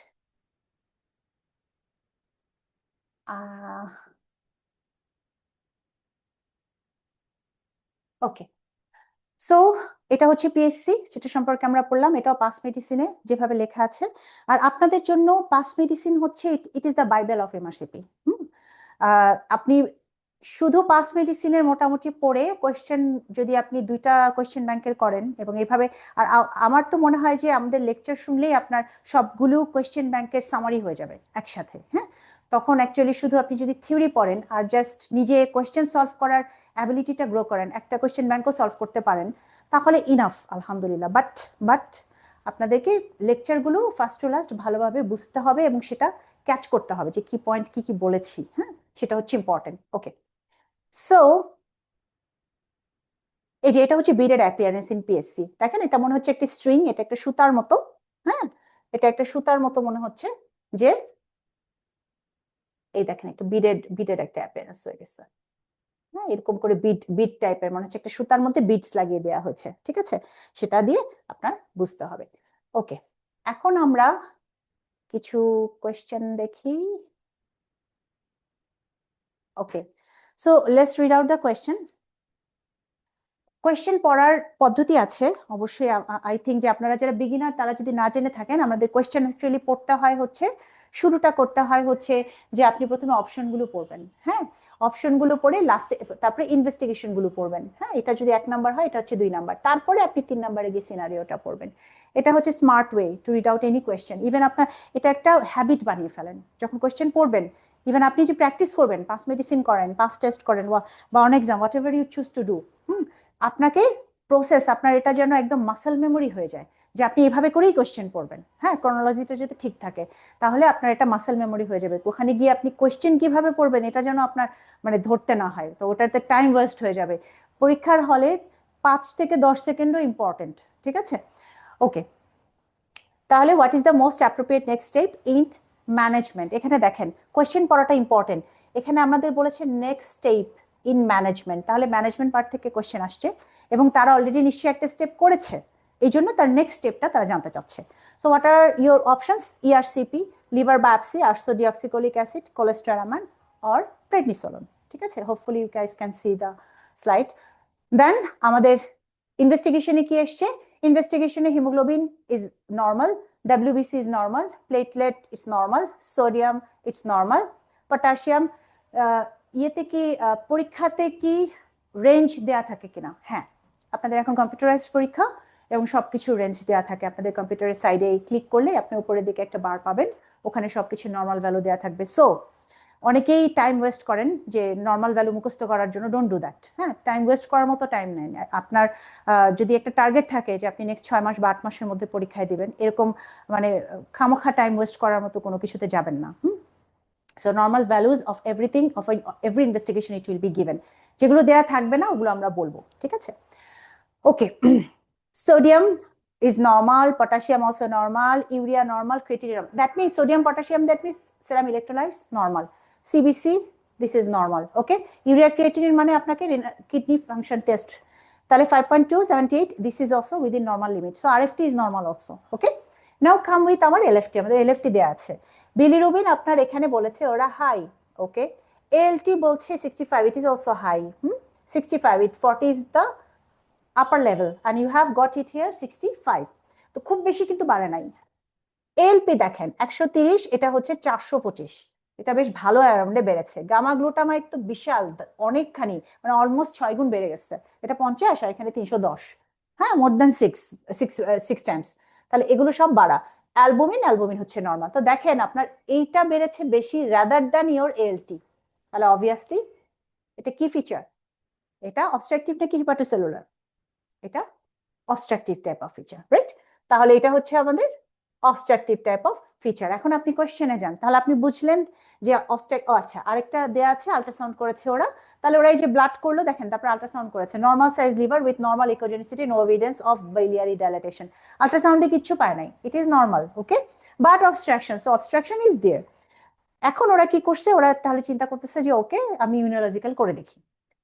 Okay, so এটা হচ্ছে পিএসসি, যেটা সম্পর্কে আমরা পড়লাম, এটাও পাস মেডিসিনে যেভাবে লেখা আছে। আর আপনাদের জন্য পাস মেডিসিন হচ্ছে, it is the Bible of MRCP. আপনি শুধু পাস মেডিসিনের মোটামুটি পড়ে কোয়েশ্চেন যদি আপনি দুইটা কোয়েশ্চেন ব্যাংকের করেন এবং এইভাবে, আর আমার তো মনে হয় যে আমাদের লেকচার শুনলেই আপনার সবগুলো কোয়েশ্চেন ব্যাংকের সামারি হয়ে যাবে একসাথে। হ্যাঁ, তখন অ্যাকচুয়ালি শুধু আপনি যদি থিওরি পড়েন আর জাস্ট নিজে কোয়েশ্চেন সলভ করার অ্যাবিলিটিটা গ্রো করেন, একটা কোয়েশ্চেন ব্যাংকও সলভ করতে পারেন, তাহলে ইনাফ আলহামদুলিল্লাহ। বাট আপনাদেরকে লেকচারগুলো ফার্স্ট টু লাস্ট ভালোভাবে বুঝতে হবে এবং সেটা ক্যাচ করতে হবে যে কি পয়েন্ট কি কি বলেছি। হ্যাঁ, সেটা হচ্ছে ইম্পর্টেন্ট। ওকে, সো এই যে এটা হচ্ছে বিডেড অ্যাপিয়ারেন্স ইন পিএসসি। দেখেন, এটা মনে হচ্ছে একটি স্ট্রিং, এটা একটা সুতার মতো। হ্যাঁ, এটা একটা সুতার মতো মনে হচ্ছে যে, এই দেখেন একটা বিডেড বিডেড একটা অ্যাপিয়ারেন্স হয়ে গেছে। হ্যাঁ, এরকম করে বিট বিট টাইপের মনে হচ্ছে, একটা সুতার মধ্যে বিটস লাগিয়ে দেওয়া হয়েছে। ঠিক আছে, সেটা দিয়ে আপনার বুঝতে হবে। ওকে, এখন আমরা কিছু কোয়েশ্চেন দেখি। Okay, so let's read out the question. Question পড়ার পদ্ধতি আছে অবশ্যই। আই থিঙ্ক যে আপনারা যারা বিগিনার তারা যদি না জেনে থাকেন, আমাদের কোয়েশ্চেন অ্যাকচুয়ালি পড়তে হয় হচ্ছে, শুরুটা করতে হয় হচ্ছে যে আপনি প্রথমে অপশনগুলো পড়বেন। হ্যাঁ, অপশনগুলো পড়ে লাস্টে তারপরে ইনভেস্টিগেশন গুলো পড়বেন। হ্যাঁ, এটা যদি 1 নাম্বার হয়, এটা হচ্ছে 2 নাম্বার, তারপরে আপনি 3 নাম্বারে গিয়ে সিনারিওটা পড়বেন। এটা হচ্ছে smart way to read out any question. Even আপনার এটা একটা হ্যাবিট বানিয়ে ফেলেন, যখন কোয়েশ্চেন পড়বেন, ইভেন আপনি যে প্র্যাকটিস করবেন, পাস মেডিসিন করেন, পাস টেস্ট করেন, বা on exam, whatever you choose to do, আপনাকে প্রসেস আপনার এটা যেন একদম মাসেল মেমোরি হয়ে যায়, যে আপনি এভাবে করেই কোয়েশ্চেন পড়বেন। হ্যাঁ, ক্রোনোলজিটা যদি ঠিক থাকে তাহলে আপনার এটা মাসেল মেমোরি হয়ে যাবে। ওখানে গিয়ে আপনি কোয়েশ্চেন কিভাবে পড়বেন এটা যেন আপনার মানে ধরতে না হয়, তো ওটাতে টাইম ওয়েস্ট হয়ে যাবে। পরীক্ষার হলে 5 থেকে 10 সেকেন্ডও ইম্পর্টেন্ট। ঠিক আছে, ওকে। তাহলে what is the most appropriate next step in management? এখানে দেখেন কোয়েশ্চেন পড়াটা ইম্পর্টেন্ট। এখানে আমাদের বলেছে নেক্সট স্টেপ ইন ম্যানেজমেন্ট, তাহলে ম্যানেজমেন্ট পার্ট থেকে কোয়েশ্চেন আসছে এবং তারা অলরেডি নিশ্চয়ই একটা স্টেপ করেছে, এই জন্য তার নেক্সট স্টেপটা তারা জানতে চাচ্ছে। So what are your options? ERCP, liver biopsy, ursodeoxycholic acid, cholestyramine or prednisolone. ঠিক আছে, hopefully you guys can see the slide. Then আমাদের ইনভেস্টিগেশনে কি এসছে? ইনভেস্টিগেশনে haemoglobin is normal, WBC is normal, platelet is normal, sodium it's normal, potassium ইয়েতে কি পরীক্ষাতে কি রেঞ্জ দেয়া থাকে কিনা? হ্যাঁ, আপনাদের এখন কম্পিউটারাইজড পরীক্ষা এবং সবকিছু রেঞ্জ দেয়া থাকে। আপনাদের কম্পিউটারের সাইডে ক্লিক করলে আপনি উপরের দিকে একটা বার পাবেন, ওখানে সবকিছু নর্মাল ভ্যালু দেয়া থাকবে। সো অনেকেই টাইম ওয়েস্ট করেন যে নর্মাল ভ্যালু মুখস্থ করার জন্য, ডোন্ট ডু দ্যাট। হ্যাঁ, টাইম ওয়েস্ট করার মতো টাইম নেই। আপনার যদি একটা টার্গেট থাকে যে আপনি নেক্সট 6 মাস বা 8 মাসের মধ্যে পরীক্ষায় দিবেন, এরকম মানে খামোখা টাইম ওয়েস্ট করার মতো কোনো কিছুতে যাবেন না। So normal values of everything of every investigation it will be given. যেগুলো দেয়া থাকবে না ওগুলো আমরা বলবো। ঠিক আছে, okay. Sodium is normal, potassium also normal, urea normal, creatinine. That means sodium, potassium, that means serum electrolytes normal. CBC, this is normal. Okay, urea creatinine মানে আপনাকে kidney function test, তাহলে 5.2 78, this is also within normal limit. So RFT is normal also. Okay, now come with আমার LFT। আমাদের LFT দেয়া আছে। Bilirubin আপনার এখানে বলেছে ওরা হাই। ওকে, ALT বলছে 65, it is also high. 65, it 40 is the upper level and you have got it here 65, তো খুব বেশি কিন্তু বাড়ে নাই। এলপি দেখেন 130, এটা হচ্ছে 425, এটা বেশ ভালো অ্যারাউন্ডে বেড়েছে। গামা গ্লুটামাইট তো বিশাল, অনেকখানি, মানে অলমোস্ট 6 গুণ বেড়ে গেছে। এটা 50 আর এখানে 310। হ্যাঁ, মোর দ্যান 6 টাইমস। তাহলে এগুলো সব বাড়া। অ্যালবুমিন হচ্ছে নর্মাল। তো দেখেন আপনার এইটা বেড়েছে বেশি রাদার দ্যান ইওর এলটি, তাহলে অবভিয়াসলি এটা কি ফিচার? এটা অবস্ট্রাকটিভ নাকি হিপাটোসেলুলার? এটা obstructive type of feature, right? তাহলে এটা হচ্ছে আমাদের অবস্ট্রাকটিভ টাইপ অফ ফিচার। এখন আপনি কোশ্চেনে যান, তাহলে আপনি বুঝলেন যে আচ্ছা আরেকটা দেয়া আছে, আল্ট্রাসাউন্ড করেছে ওরা। তাহলে ওরা এই যে ব্লাড করলো দেখেন, তারপর আল্ট্রাসাউন্ড করেছে, normal size liver with normal echogenicity, no evidence of biliary dilatation। আল্ট্রাসাউন্ডে কিচ্ছু পায় নাই, it is normal. Okay, but obstruction, so obstruction is there. এখন ওরা কি করছে? ওরা তাহলে চিন্তা করতেছে যে ওকে আমি ইমিউনোলজিক্যাল করে দেখি।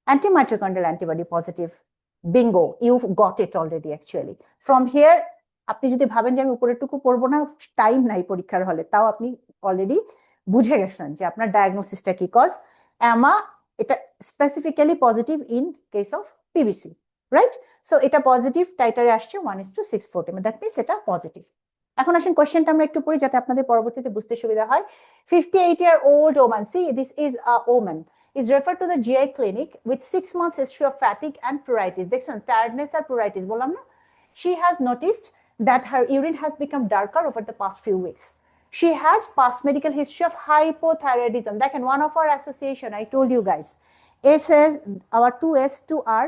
Antimitochondrial antibody positive, bingo, you got it already actually. From here আপনি যদি ভাবেন যে আমি উপরেরটুকু পড়বো না, টাইম নাই পরীক্ষার হলে, তাও আপনি অলরেডি বুঝে গেছেন যে আপনার ডায়াগনোসিসটা কি। কজ অ্যামা এটা specifically positive in case of PVC, right? So এটা পজিটিভ টাইটারে আসছে 1:640, দ্যাট মিনস এটা পজিটিভ। এখন আসেন কোয়েশ্চেনটা আমরা একটু পড়ি যাতে আপনাদের পরবর্তীতে বুঝতে সুবিধা হয়। 58-year-old woman, see this is a woman, is referred to the GI clinic with 6 months history of fatigue and pruritus. দেখছেন, টায়ার্ডনেস আর pruritus বললাম না? She has noticed that her urine has become darker over the past few weeks. She has past medical history of hypothyroidism. দেখেন, one of our association, I told you guys, S is our 2S 2R,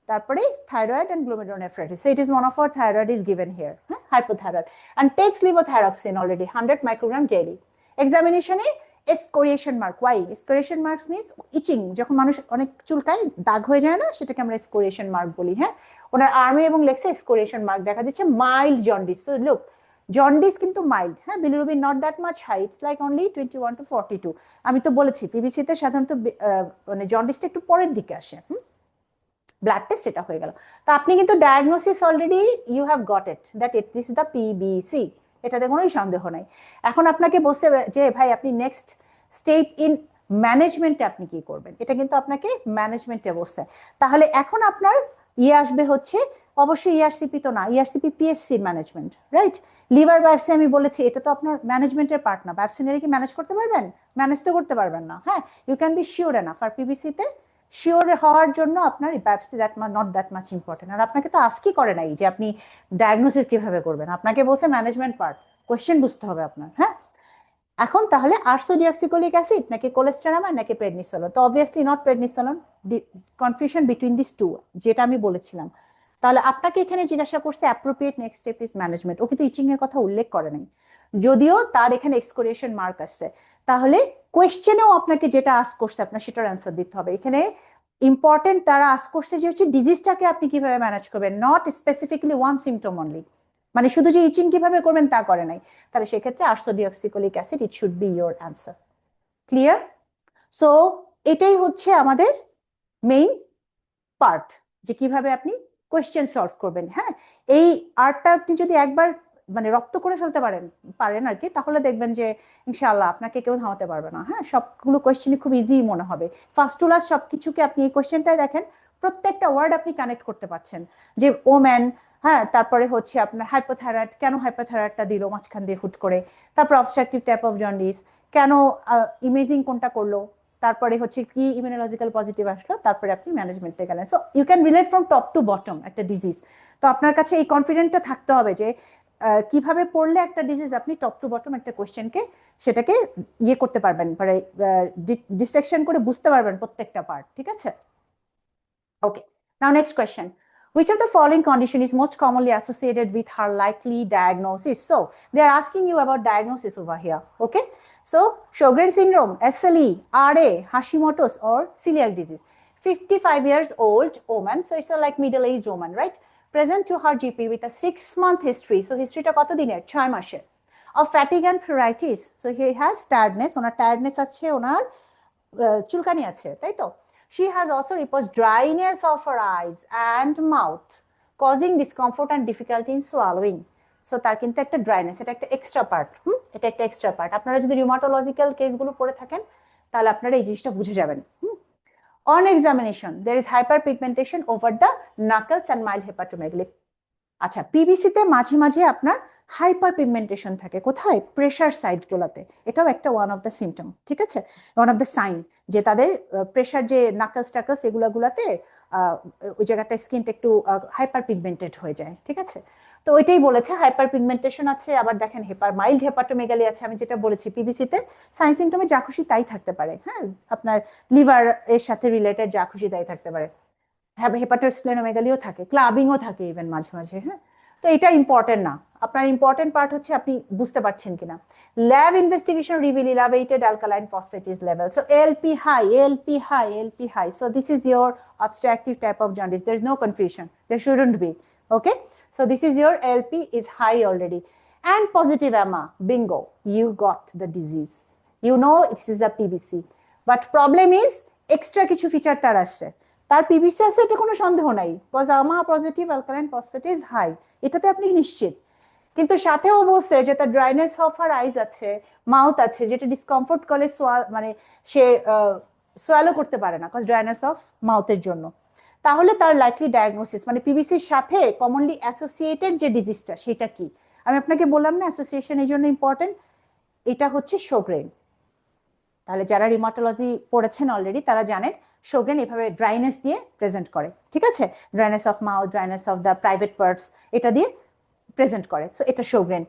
তারপরে thyroid and glomerulonephritis. So it is one of our thyroid is given here, hypothyroid, and takes levothyroxine already 100 microgram daily. Examination A স্কোরিয়েশন mark. Y স্কোরিয়েশন marks means ইচিং, যখন মানুষ অনেক চুলকায় দাগ হয়ে যায় না, সেটাকে আমরা স্কোরিয়েশন মার্ক বলি। হ্যাঁ, ওনার আর্মে এবং লেগসে স্কোরিয়েশন মার্ক দেখা দিচ্ছে। Mild jaundice, so look jaundice কিন্তু মাইল্ড। হ্যাঁ, bilirubin not that much high, it's like only 21 to 42। আমি তো বলেছি পিবিসিতে সাধারণত মানে জন্ডিসটা একটু পরের দিকে আসে। ব্লাড টেস্ট এটা হয়ে গেল। তো আপনি কিন্তু diagnosis already you have got it, that it this is the PBC, এটাতে কোনোই সন্দেহ নাই। এখন আপনাকে বলতে যে ভাই আপনি নেক্সট স্টেপ ইন ম্যানেজমেন্টে আপনি কি করবেন, এটা কিন্তু আপনাকে ম্যানেজমেন্টে বসছে। তাহলে এখন আপনার আসবে হচ্ছে অবশ্যই ইআরসিপি তো না, ERCP PSC management, right? Liver biopsy আমি বলেছি এটা তো আপনার ম্যানেজমেন্টের পার্ট না। বায়োপসি কি ম্যানেজ করতে পারবেন? ম্যানেজ তো করতে পারবেন না। হ্যাঁ, you can be sure enough. আর পিবিসিতে শিওর হওয়ার জন্য আপনার biopsy not that much important. আর আপনাকে তো আজকে করে নাই যে আপনি ডায়াগনোসিস কিভাবে করবেন, আপনাকে বলছে ম্যানেজমেন্ট পার্ট, কোয়েশ্চেন বুঝতে হবে আপনার। হ্যাঁ, এখন তাহলে আরসোডিঅক্সিকোলিক অ্যাসিড নাকি কোলেস্টেরামাইড নাকি প্রেডনিসোলন? তো obviously not prednisolone, confusion between this two, যেটা আমি বলেছিলাম। তাহলে আপনাকে এখানে জিজ্ঞাসা করছে appropriate next step is management, ও কিন্তু ইচিং এর কথা উল্লেখ করে নাই, যদিও তার এখানে এক্সক্লেমেশন মার্ক আসছে। তাহলে কোয়েশ্চেনেও আপনাকে যেটা আস্ক করছে আপনার সেটার অ্যান্সার দিতে হবে। এখানে ইম্পর্টেন্ট তারা আস্ক করছে যে হচ্ছে ডিজিজটাকে আপনি কিভাবে ম্যানেজ করবেন, not specifically one symptom only, মানে শুধু যে ইচিং কিভাবে করবেন তা করে নাই। তাহলে সেক্ষেত্রে ursodeoxycholic acid it should be your answer. Clear? So এটাই হচ্ছে আমাদের মেইন পার্ট, যে কিভাবে আপনি কোয়েশ্চেন সলভ করবেন। হ্যাঁ, এই আর্টটা আপনি যদি একবার মানে রপ্ত করে ফেলতে পারেন পারেন আর কি, তাহলে দেখবেন যে ইনশাআল্লাহ আপনাকে কেউ থামাতে পারবে না। হ্যাঁ, সবগুলো কোয়েশ্চেনই খুব ইজি মনে হবে। ফার্স্ট টু লাস্ট সবকিছুকে আপনি এই কোয়েশ্চেনটাই দেখেন, প্রত্যেকটা ওয়ার্ড আপনি কানেক্ট করতে পারছেন, যে ওম্যান, হ্যাঁ, তারপরে হচ্ছে আপনার হাইপোথাইরয়েড, কেন হাইপোথাইরয়েডটা দিল মাঝখান দিয়ে হুট করে, তারপর অবস্ট্রাকটিভ টাইপ অফ জন্ডিস, কেন ইমেজিং কোনটা করলো, তারপরে হচ্ছে কি ইমিউনোলজিক্যাল পজিটিভ আসলো, তারপরে আপনি ম্যানেজমেন্টে গেলেন। So you can relate from top to bottom একটা ডিজিজ। তো আপনার কাছে এই কনফিডেন্টটা থাকতে হবে যে কিভাবে পড়লে একটা ডিজিজ আপনি টপ টু বটম একটা কোয়েশ্চেনকে সেটাকে ইয়ে করতে পারবেন, মানে ডিসেকশন করে বুঝতে পারবেন প্রত্যেকটা পার্ট। ঠিক আছে? Okay, now next question. Which of the following condition is most commonly associated with her likely diagnosis? So they are asking you about diagnosis over here. Okay, so Sjogren syndrome, SLE, RA, Hashimoto's, or celiac disease. 55 years old woman, so it's a like middle-aged woman, right? Present to her GP with a 6-month history. So history টা কত দিনের? 6 মাসের। Of fatigue and pruritus. So he has tiredness. Owner tiredness আছে, ওনার চুলকানি আছে, তাই তো? She has also reports dryness of her eyes and mouth, causing discomfort and difficulty in swallowing. So তার কিন্তু একটা ড্রাইনেস, এটা একটা এক্সট্রা পার্ট। এটা একটা এক্সট্রা পার্ট। আপনারা যদি রিউমাটোলজিক্যাল কেসগুলো পড়ে থাকেন তাহলে আপনারা এই জিনিসটা বুঝে যাবেন। On examination, there is hyperpigmentation over the knuckles and mild hepatomegaly. আচ্ছা, পিবিসিতে মাঝে মাঝে আপনার হাইপার পিগমেন্টেশন থাকে, কোথায়? প্রেশার সাইড গুলাতে। এটাও একটা ওয়ান অফ দ্য সিমটম। ঠিক আছে, ওয়ান অফ দ্য সাইন যে তাদের প্রেশার যে নাকলস টাকলস এগুলাতে ওই জায়গাটা স্কিনটা একটু হাইপার পিগমেন্টেড হয়ে যায়। ঠিক আছে, তো ওইটাই বলেছে হাইপার পিগমেন্টেশন আছে। আবার দেখেন মাইল্ড হেপাটোমেগালি আছে। আমি যেটা বলেছি পিবিসিতে সাইন সিমটমে যা খুশি তাই থাকতে পারে। হ্যাঁ, আপনার লিভার এর সাথে রিলেটেড যা খুশি তাই থাকতে পারে। হেপাটোস্প্লেনোমেগালিও থাকে, ক্লাবিংও থাকে ইভেন মাঝে মাঝে। হ্যাঁ, তো এটা ইম্পর্টেন্ট না। আপনার ইম্পর্টেন্ট পার্ট হচ্ছে আপনি বুঝতে পারছেন কিনা। Lab investigation reveal elevated alkaline phosphatase level, so ALP high, ALP high, ALP high. So this is your obstructive type of jaundice. There is no confusion, there shouldn't be. Okay, so this is your ALP is high already, and positive EMA, bingo, you got the disease. You know this is a PBC, but problem is extra কিছু feature তার আসছে। তার PVC আছে, এটা কোনো সন্দেহ নাই, because আমা পজিটিভ অ্যালকালাইন ফসফেটেজ হাই, এটাতে আপনি নিশ্চিত। কিন্তু সাথেও বলছে যে তার ড্রাইনেস অফ হার আইজ আছে, মাউথ আছে, যেটা ডিসকমফোর্ট করলে মানে সে সোয়ালো করতে পারে না, কজ ড্রাইনেস অফ মাউথের জন্য। তাহলে তার লাইকলি ডায়াগনোসিস মানে পিবিসির সাথে কমনলি অ্যাসোসিয়েটেড যে ডিজিজটা সেটা কি? আমি আপনাকে বললাম না অ্যাসোসিয়েশন এই জন্য ইম্পর্টেন্ট, এটা হচ্ছে শোগ্রেন। তাহলে যারা রিমাটোলজি পড়েছেন অলরেডি তারা জানেন শোগ্রেন এভাবে ড্রাইনেস দিয়ে প্রেজেন্ট করে। ঠিক আছে, dryness of mouth, dryness of the private parts, এটা দিয়ে প্রেজেন্ট করে। সো এটা শোগ্রেন।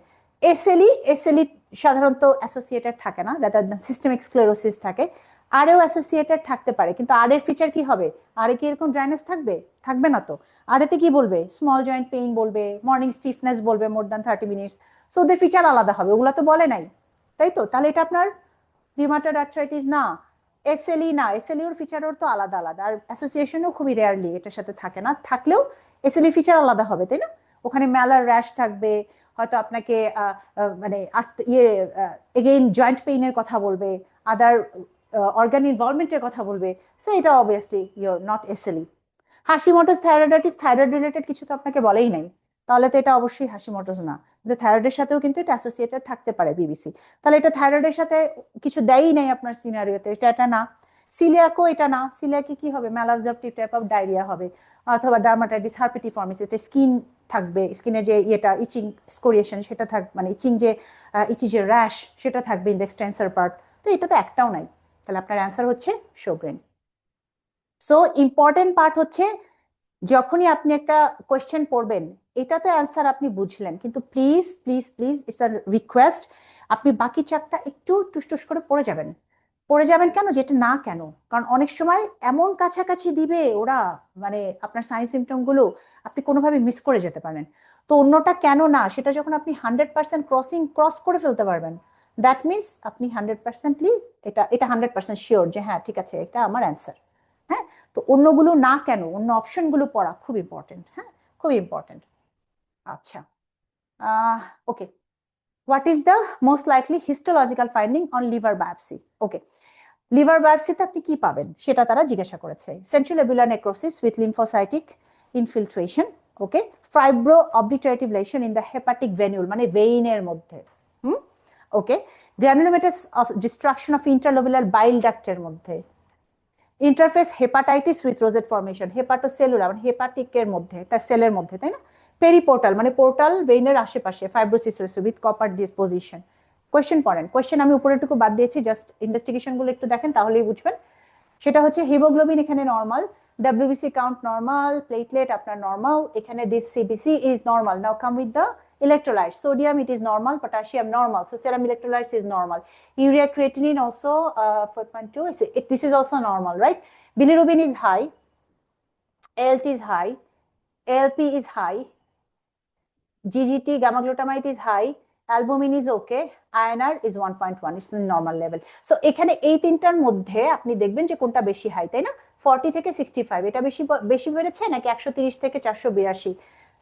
এসএলই সাধারণত অ্যাসোসিয়েটেড থাকে না, রাদার দ্যান সিস্টেমিক স্ক্লেরোসিস থাকে। আরও অ্যাসোসিয়েটেড থাকতে পারে, কিন্তু আর এর ফিচার কি হবে? আরে কি এরকম ড্রাইনেস থাকবে? থাকবে না তো। আরেতে কি বলবে? স্মল জয়েন্ট পেইন বলবে, মর্নিং স্টিফনেস বলবে মোর দ্যান 30 মিনিটস। সো ওদের ফিচার আলাদা হবে, ওগুলো তো বলে নাই, তাই তো? তাহলে এটা আপনার রিউমাটয়েড আর্থ্রাইটিস না, এসএলই না। এসএলই ওর ফিচার ওর তো আলাদা আলাদা, আর অ্যাসোসিয়েশনও খুবই রেয়ারলি এটার সাথে থাকে না, থাকলেও এসএলই ফিচার আলাদা হবে, তাই না? ওখানে ম্যালার র্যাশ থাকবে, হয়তো আপনাকে মানে ইয়ে এগেইন জয়েন্ট পেইনের কথা বলবে, আদার অর্গান ইনভলভমেন্টের কথা বলবে। সো এটা obviously you're not SLE. Hashimoto's thyroiditis, thyroid related কিছু তো আপনাকে বলেই নাই, তাহলে তো এটা অবশ্যই হাশিমটোস না। কিন্তু থাইরয়েডের সাথেও কিন্তু এটা অ্যাসোসিয়েটেড থাকতে পারে বিবিসি। তাহলে এটা থাইরয়েডের সাথে কিছু দেয়ই নাই আপনার সিনারিওতে, এটা না। সিলিয়াকও এটা না। সিলিয়াকে কি হবে? ম্যালাবজর্পটিভ টাইপ অফ ডায়রিয়া হবে, অথবা ডার্মাটাইটিস হার্পিটিফর্মিস, এটা স্কিন থাকবে, স্কিনের যে ইয়েটা ইচিং স্কোরিয়েশন সেটা থাকবে, মানে ইচিং যে ইচি যে র্যাশ সেটা থাকবে ইন দ্য এক্সটেন্সর পার্ট। তো এটা তো একটাও নাই। তাহলে আপনার অ্যান্সার হচ্ছে শোগ্রেন। সো ইম্পর্টেন্ট পার্ট হচ্ছে যখনই আপনি একটা কোয়েশ্চেন পড়বেন, এটা তো অ্যান্সার আপনি বুঝলেন, কিন্তু please please please it's a request, আপনি বাকি চারটা একটু টুসটুস করে পড়ে যাবেন। পড়ে যাবেন কেন, যেটা না কেন, কারণ অনেক সময় এমন কাছাকাছি দিবে ওরা, মানে আপনার সাইন সিমটম গুলো আপনি কোনোভাবে মিস করে যেতে পারেন। তো অন্যটা কেন না, সেটা যখন আপনি 100% ক্রস করে ফেলতে পারবেন, দ্যাট মিনস আপনি 100%লি এটা এটা 100% শিওর যে হ্যাঁ ঠিক আছে এটা আমার অ্যান্সার। হ্যাঁ, তো অন্যগুলো না কেন, অন্য অপশনগুলো পড়া খুব ইম্পর্টেন্ট। হ্যাঁ, খুব ইম্পর্টেন্ট। আচ্ছা, okay, what is the most likely histological finding on liver biopsy? Okay, liver বায়োপসিতে আপনি কি পাবেন সেটা তারা জিজ্ঞাসা করেছে। Central lobular necrosis with lymphocytic infiltration, okay, fibro obliterative lesion in the hepatic venule, মানে ভেইনের মধ্যে, hmm, okay, granulomatous of destruction of interlobular bile ডাক্টের মধ্যে, interface hepatitis with rosette formation, hepatocellular মানে হেপাটিকের মধ্যে, তার সেলের মধ্যে, তাই না, পেরিপোর্টাল মানে পোর্টাল ভেইনের আশেপাশে, fibrosis with copper disposition. Question পড়েন, কোয়েশ্চেন আমি উপরেটুকু বাদ দিয়েছি, জাস্ট ইনভেস্টিগেশন গুলো একটু দেখেন তাহলেই বুঝবেন। সেটা হচ্ছে হিমোগ্লোবিন এখানে normal, WBC count normal, platelet আপনার নর্মাল, এখানে this CBC is normal. Now come with the electrolytes. Sodium it is normal, potassium normal, so serum electrolytes is normal. Urea creatinine also 4.2, this is also normal, right? Bilirubin is high, ALT is high, ALP is high, GGT gamma glutamate is high, albumin is okay, INR is 1.1, it's in normal level. So এখানে এই তিনটার মধ্যে আপনি দেখবেন যে কোনটা বেশি high, তাই না? 40 থেকে 65 এটা বেশি বেশি বেড়েছে নাকি 130 থেকে 482?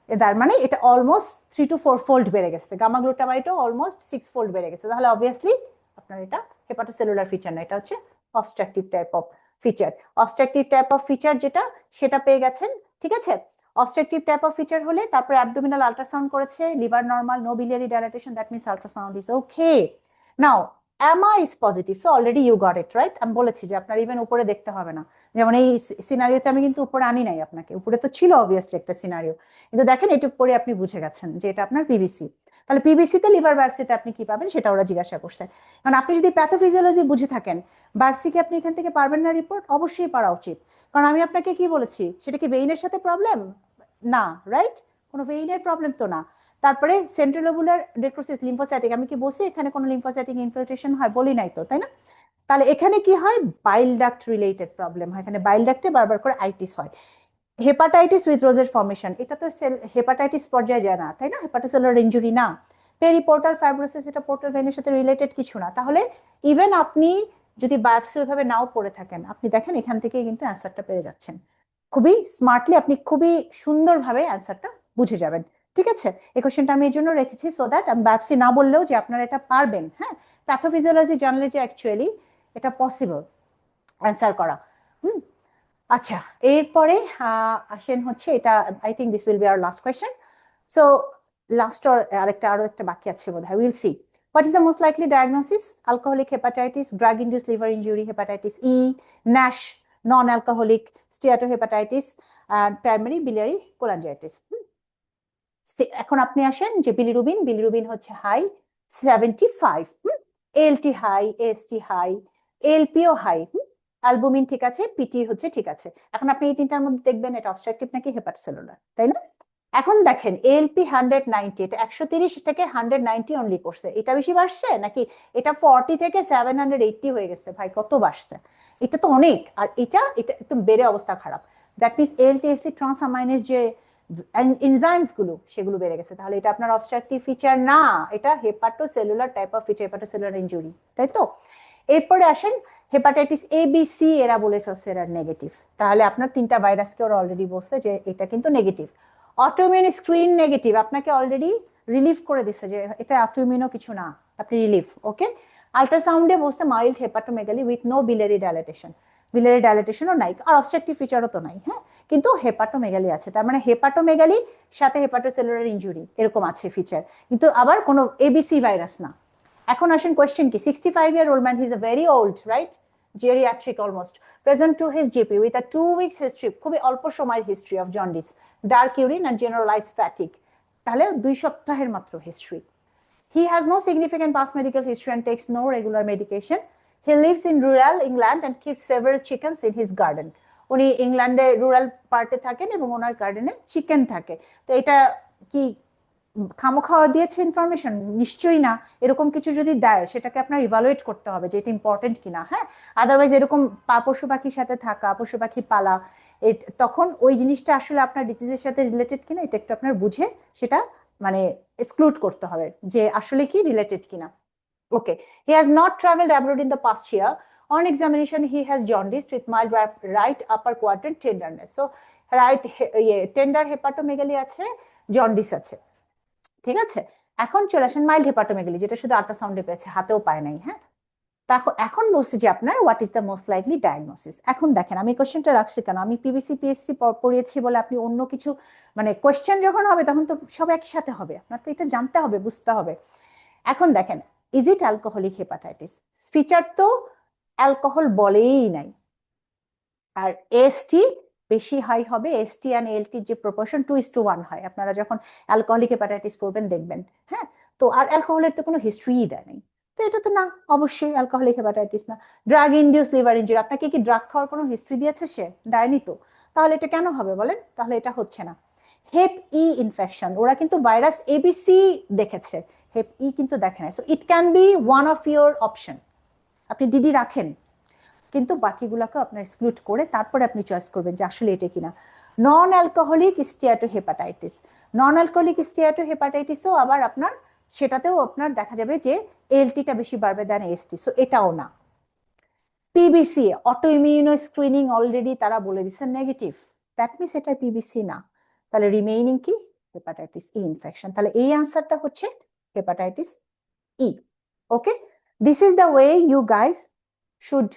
তার মানে এটা অলমোস্ট 3 to 4 ফোল্ড বেড়ে গেছে, গামা গ্লুটামাইটও অলমোস্ট 6 ফোল্ড বেড়ে গেছে। তাহলে অবভিয়াসলি আপনার এটা হেপাটোসেলুলার ফিচার না, এটা হচ্ছে obstructive type of feature. Obstructive type of feature যেটা, সেটা পেয়ে গেছেন, ঠিক আছে। অবস্ট্রাকটিভ টাইপ অফ ফিচার হলে তারপরে অ্যাবডোমিনাল আল্ট্রাসাউন্ড করেছে, liver normal, no biliary dilatation, that means ultrasound is okay. Now AMA is positive, so already you got it right. আমি বলেছি যে আপনার ইভেন উপরে দেখতে হবে না, যেমন এই সিনারিওতে আমি কিন্তু উপরে আনি নাই আপনাকে, উপরে তো ছিল অবভিয়াসলি একটা সিনারিও, কিন্তু দেখেন এটুকু পরে আপনি বুঝে গেছেন যে এটা আপনার পিবিসি। তাহলে পিবিসিতে লিভার বায়োপসিতে আপনি কি পাবেন সেটা ওরা জিজ্ঞাসা করছে। কারণ আপনি যদি প্যাথোফিজিওলজি বুঝে থাকেন, বায়োপসিকে আপনি এখান থেকে পারবেন না রিপোর্ট, অবশ্যই পারা উচিত। কারণ আমি আপনাকে কি বলেছি, সেটা কি ভেইনের সাথে প্রবলেম না, রাইট? কোনো ভেইনের প্রবলেম তো না। তারপরে সেন্ট্রালোবুলার নেক্রোসিস লিম্ফোসাইটিক, আমি কি বলছি এখানে কোনো লিম্ফোসাইটিক ইনফিলট্রেশন হয়? বলি নাই তো, তাই না? তাহলে এখানে কি হয়, বাইল ডাক্ট রিলেটেড প্রবলেম হয়, এখানে বাইল ডাক্টে বারবার করে আইটিস হয়। হেপাটাইটিস উইথ রোজের ফর্মেশন, এটা তো সেল হেপাটাইটিস পর্যায়ে যায় না, তাই না, হেপাটোসেলুলার ইনজুরি না। পেরিপোর্টাল ফাইব্রোসিস, এটা পোর্টাল ভেনের সাথে রিলেটেড কিছু না। তাহলে ইভেন আপনি যদি বায়োপসি ওইভাবে নাও পড়ে থাকেন, আপনি দেখেন এখান থেকে কিন্তু অ্যান্সারটা পেয়ে যাচ্ছেন খুবই স্মার্টলি, আপনি খুবই সুন্দরভাবে অ্যান্সারটা বুঝে যাবেন। ঠিক আছে, এই কোশ্চেনটা আমি এই জন্য রেখেছি সো দ্যাট আমি বায়োপসি না বললেও যে আপনারা এটা পারবেন। হ্যাঁ, প্যাথোফিজিওলজি জানলে যে অ্যাকচুয়ালি এটা পসিবল অ্যান্সার করা। হুম, আচ্ছা, এরপরে আসেন হচ্ছে এটা, I think this will be our last question. So last আরো একটা বাকি আছে বোধহয়, will see. What is the most likely diagnosis? Alcoholic hepatitis, drug induced liver injury, hepatitis E, NASH, non alcoholic steatohepatitis, and primary biliary cholangitis। এখন আপনি আসেন যে bilirubin, bilirubin হচ্ছে high 75, ALT high, AST high, এএলপিও high, albumin ঠিক আছে, PT হচ্ছে ঠিক আছে। এখন আপনি এই তিনটার মধ্যে দেখবেন এটা অবস্ট্রাকটিভ নাকি হেপাটোসেলুলার, তাই না? এখন দেখেন এএলপি 190, এটা 130 থেকে 190 অনলি করছে, এটা বেশি বাড়ছে নাকি এটা 40 থেকে 780 হয়ে গেছে? ভাই কত বাড়ছে, এটা তো অনেক। আর এটা এটা একদম বেড়ে অবস্থা খারাপ, দ্যাট মিনস এএলটি এসটি ট্রান্সামাইনেজ যে এনজাইমস গুলো সেগুলো বেড়ে গেছে। তাহলে এটা আপনার অবস্ট্রাকটিভ ফিচার না, এটা hepatocellular type of feature, hepatocellular injury, তাই তো? এরপরে আসেন হেপাটাইটিস এ বি সি, এরা বলে ফেলছে এরা নেগেটিভ। তাহলে আপনার তিনটা ভাইরাসকে ওরা অলরেডি বলছে যে এটা কিন্তু নেগেটিভ। অটোইমিউন স্ক্রিন নেগেটিভ, আপনাকে অলরেডি রিলিভ করে দিচ্ছে যে এটা অটোইমিউনও কিছু না, আপনি রিলিফ, ওকে। আল্ট্রাসাউন্ডে বলছে mild hepatomegaly with no biliary dilatation, biliary dilationও নাই, আর অবস্ট্রাকটিভ ফিচারও তো নাই। হ্যাঁ, কিন্তু হেপাটোমেগালি আছে, তার মানে হেপাটোমেগালি সাথে হেপাটোসেলুলার ইনজুরি এরকম আছে ফিচার, কিন্তু আবার কোনো এবিসি ভাইরাস না। এখন আসেন কোয়েশ্চেন কি, 65-year-old man, he's a very old, right, geriatric almost, present to his GP with a 2 weeks history, খুবই অল্প সময়ের history of jaundice, dark urine and generalized fatigue, তাহলে 2 সপ্তাহের মাত্র history. He has no significant past medical history and takes no regular medication. He lives in rural England and keeps several chickens in his garden. উনি ইংল্যান্ডে rural পার্টে থাকেন এবং ওনার গার্ডেনে chicken থাকে। তো এটা কি খামোখাওয়া দিয়েছে ইনফরমেশন? নিশ্চয়ই না। এরকম কিছু যদি দেয় সেটাকে আপনার ইভালুয়েট করতে হবে যে এটা ইম্পর্টেন্ট কিনা, হ্যাঁ। আদারওয়াইজ এরকম পশু পাখির সাথে থাকা, পশু পাখি পালা, তখন ওই জিনিসটা আসলে আপনার ডিজিজের সাথে রিলেটেড কিনা এটা একটু আপনার বুঝে সেটা মানে এক্সক্লুড করতে হবে যে আসলে কি রিলেটেড কিনা। Okay, he has not travelled abroad in the past year. On examination he has jaundice with mild right upper quadrant tenderness. So right tender hepatomegaly আছে, জন্ডিস আছে, ঠিক আছে। এখন চলে আসেন মাইল্ড হেপাটোমেগালি, যেটা শুধু আল্ট্রাসাউন্ডে পেয়েছে, হাতেও পায় নাই, হ্যাঁ। এখন বলছি যে আপনার what is the most likely diagnosis. এখন দেখেন আমি কোশ্চেনটা রাখছি কেন, আমি পিবিসি পিএসসি পড়িয়েছি বলে আপনি অন্য কিছু মানে কোশ্চেন যখন হবে তখন তো সব একসাথে হবে, আপনার তো এটা জানতে হবে, বুঝতে হবে। এখন দেখেন, is it alcoholic hepatitis? Feature তো অ্যালকোহল বলেই নাই। আর এসটি বেশি হাই হবে, এসটি অ্যান্ড এলটির যে প্রপোর্শন 2:1 হয়, আপনারা যখন অ্যালকোহলিক হেপাটাইটিস পড়বেন দেখবেন, হ্যাঁ। তো আর অ্যালকোহলের তো কোনো হিস্ট্রিই দেয় নাই, তো এটা তো না, অবশ্যই অ্যালকোহলিক হেপাটাইটিস না। ড্রাগ ইনডিউস লিভার ইনজুরি, আপনাকে কি ড্রাগ খাওয়ার কোনো হিস্ট্রি দিয়েছে সে? দেয়নি তো, তাহলে এটা কেন হবে বলেন? তাহলে এটা হচ্ছে না। হেপ ই ইনফেকশন, ওরা কিন্তু ভাইরাস এবিসি দেখেছে, হেপ ই কিন্তু দেখে নাই। So it can be one of your option, আপনি ডিডি রাখেন, কিন্তু বাকিগুলোকে আপনার এক্সক্লুড করে তারপরে আপনি চয়েস করবেন যে আসলে এটা কিনা। Non alcoholic steatohepatitis, non alcoholic স্টিয়াটোহেপাটাইটিসও আবার আপনার সেটাতেও আপনার দেখা যাবে যে এলটিটা বেশি বাড়বে দেন এসটি, সো এটাও না। PBC auto immuno screening already তারা বলে দিচ্ছে নেগেটিভ, দ্যাট মিনস এটা পিবিসি না। তাহলে রিমেইনিং কি? Hepatitis E infection. তাহলে এই আনসারটা হচ্ছে hepatitis E. Okay, this is the way you guys should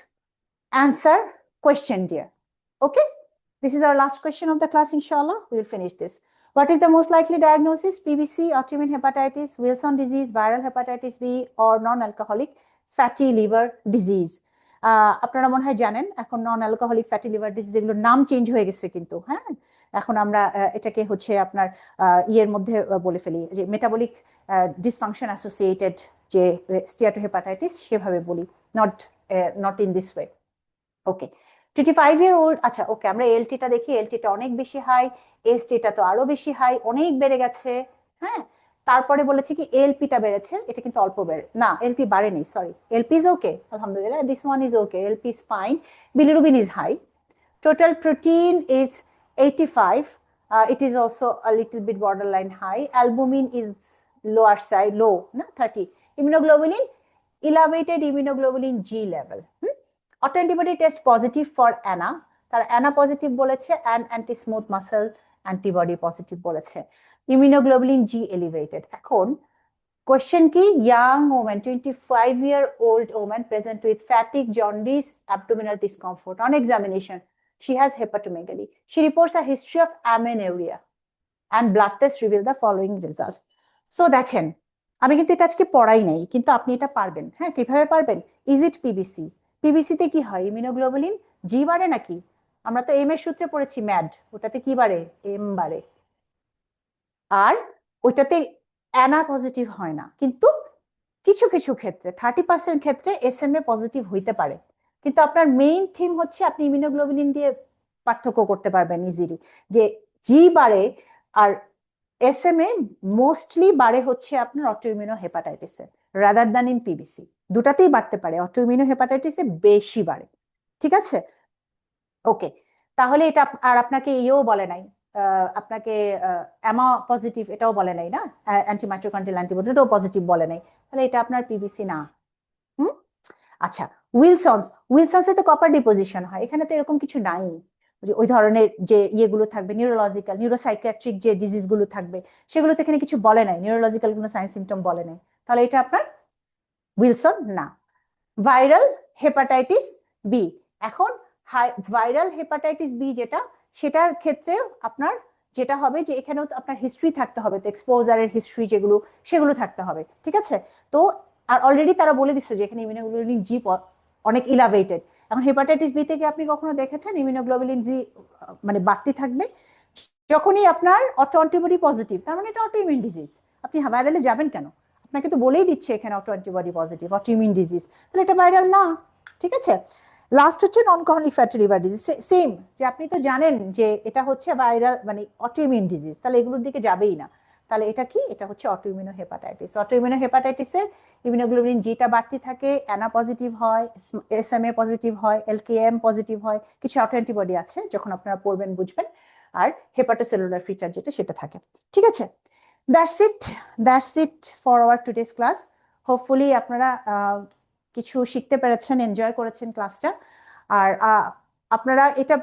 answer question, dear. Okay, this is our last question of the class. Inshallah, we will finish this. What is the most likely diagnosis? PBC, autoimmune hepatitis, Wilson disease, viral hepatitis B, or non-alcoholic fatty liver disease? আপনারা মনে হয় জানেন এখন non alcoholic fatty liver disease এগুলোর নাম change হয়ে গেছে কিন্তু, হ্যাঁ। এখন আমরা এটাকে হচ্ছে আপনার ইয়ের মধ্যে বলে ফেলি যে মেটাবলিক ডিসফাংশন অ্যাসোসিয়েটেড যে স্টিয়াটোহেপাটাইটিস সেভাবে বলি, not not in this way. Okay, 25-year-old, আচ্ছা ওকে, আমরা এলটিটা দেখি, এলটিটা অনেক বেশি হাই, এসটিটা তো আরো বেশি হাই, অনেক বেড়ে গেছে, হ্যাঁ। তারপরে বলেছি কি এলপিটা বেড়েছে, এটা কিন্তু অল্প বেড়ে না, এলপি বাড়েনি, সরি, এলপি ইজ ওকে, আলহামদুলিল্লাহ, this one is okay, LP is fine, bilirubin is high, total protein is 85, it is also a little bit borderline high, albumin is lower side, low, no, 30, immunoglobulin, elevated immunoglobulin G level. Autoantibody test positive for ANA, তারা ANA positive বলেছে, and anti smooth muscle antibody positive বলেছে, immunoglobulin G elevated। এখন question কি, young woman 25-year-old woman present with fatigue, jaundice, abdominal discomfort. On examination she has hepatomegaly, she reports a history of amenorrhea and blood test reveal the following result. So দেখেন, আমি কিন্তু এটা আজকে পড়াই নাই, কিন্তু আপনি এটা পারবেন, হ্যাঁ। কিভাবে পারবেন? Is it PVC? পিবিসিতে কি হয়? ইমিউনোগ্লোবুলিন জি বাড়ে নাকি? আমরা তো এম এর সূত্রে পড়েছি ম্যাড, ওটাতে কি বাড়ে? এম বাড়ে। আর ওইটাতে অ্যানা পজিটিভ হয় না, কিন্তু কিছু কিছু ক্ষেত্রে 30% ক্ষেত্রে এস এম এ পজিটিভ হইতে পারে। কিন্তু আপনার মেইন থিম হচ্ছে আপনি ইমিউনোগ্লোবুলিন দিয়ে পার্থক্য করতে পারবেন ইজিলি, যে জি বাড়ে আর এস এম এ মোস্টলি বাড়ে হচ্ছে আপনার অটোইমিউনো হেপাটাইটিসে রাদার দ্যান ইন পিবিসি। দুটাতেই বাড়তে পারে, অটোইমিউনো হেপাটাইটিসে বেশি বাড়ে, ঠিক আছে। ওকে, তাহলে এটা আর আপনাকে ইয়েও বলে নাই, আপনাকে অ্যামা পজিটিভ এটাও বলে নাই না, অ্যান্টিমাইটোকন্ড্রিয়াল অ্যান্টিবডি এটাও পজিটিভ বলে নাই, তাহলে এটা আপনার পিবিসি না। হুম, আচ্ছা, উইলসনস, উইলসনসে তো কপার ডিপোজিশন হয়, এখানে তো এরকম কিছু নাই, ওই ধরনের যে ইয়েগুলো থাকবে নিউরোলজিক্যাল নিউরোসাইকিয়াট্রিক যে ডিজিজ গুলো থাকবে সেগুলো তো এখানে কিছু বলে নাই, নিউরোলজিক্যাল কোনো সাইন সিমটম বলে নাই, তাহলে এটা আপনার উইলসন না। ভাইরাল হেপাটাইটিস বি, এখন ভাইরাল হেপাটাইটিস বি যেটা, সেটার ক্ষেত্রে আপনার যেটা হবে যে এখানেও আপনার হিস্ট্রি থাকতে হবে, তো এক্সপোজারের হিস্ট্রি যেগুলো সেগুলো থাকতে হবে, ঠিক আছে। তো আর অলরেডি তারা বলে দিচ্ছে যে এখানে ইমিউনোগ্লোবুলিন জি অনেক ইলাভেটেড। এখন হেপাটাইটিস বি থেকে আপনি কখনো দেখেছেন ইমিউনোগ্লোবুলিন জি মানে বাড়তি থাকবে? যখনই আপনার অটো অ্যান্টিবডি পজিটিভ, তার মানে এটা অটো ইমিউন ডিজিজ, আপনি ভাইরালে যাবেন কেন? আপনাকে তো বলেই দিচ্ছে এখানে auto antibody positive, auto immune disease, তাহলে এটা ভাইরাল না, ঠিক আছে। লাস্ট হচ্ছে non chronic fatty liver disease, same, যে আপনি তো জানেন যে এটা হচ্ছে ভাইরাল মানে অটো ইমিউন ডিজিজ, তাহলে এগুলোর দিকে যাবেই না। তাহলে এটা কি? এটা হচ্ছে অটোইমিউনো হেপাটাইটিস। অটোইমিউনো হেপাটাইটিসে ইমিউনোগ্লোবিন জিটা বাড়তি থাকে, অ্যানা পজিটিভ হয়, এসএমএ পজিটিভ হয়, এলকেএম পজিটিভ হয়, কিছু অটো অ্যান্টিবডি আছে, যখন আপনারা পড়বেন বুঝবেন। আর হেপাটোসেলুলার ফিচার যেটা সেটা থাকে। ঠিক আছে, that's it for our today's class. Hopefully আপনারা কিছু শিখতে পেরেছেন, এনজয় করেছেন ক্লাসটা। আর আপনারা এটা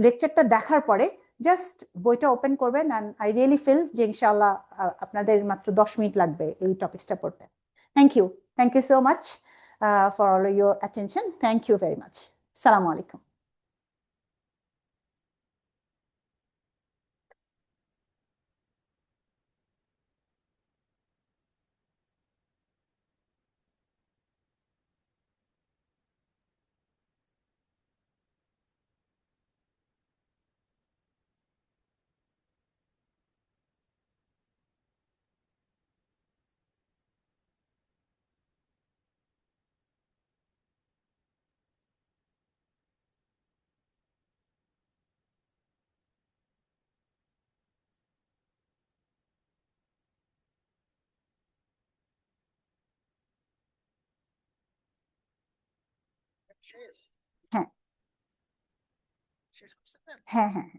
লেকচারটা দেখার পরে জাস্ট বইটা ওপেন করবেন, অ্যান্ড আই রিয়েলি ফিল যে ইনশাআল্লাহ আপনাদের মাত্র 10 মিনিট লাগবে এই টপিকসটা পড়তে। Thank you so much for all your attention. Thank you very much. সালামু আলাইকুম। হ্যাঁ, হ্যাঁ, হ্যাঁ।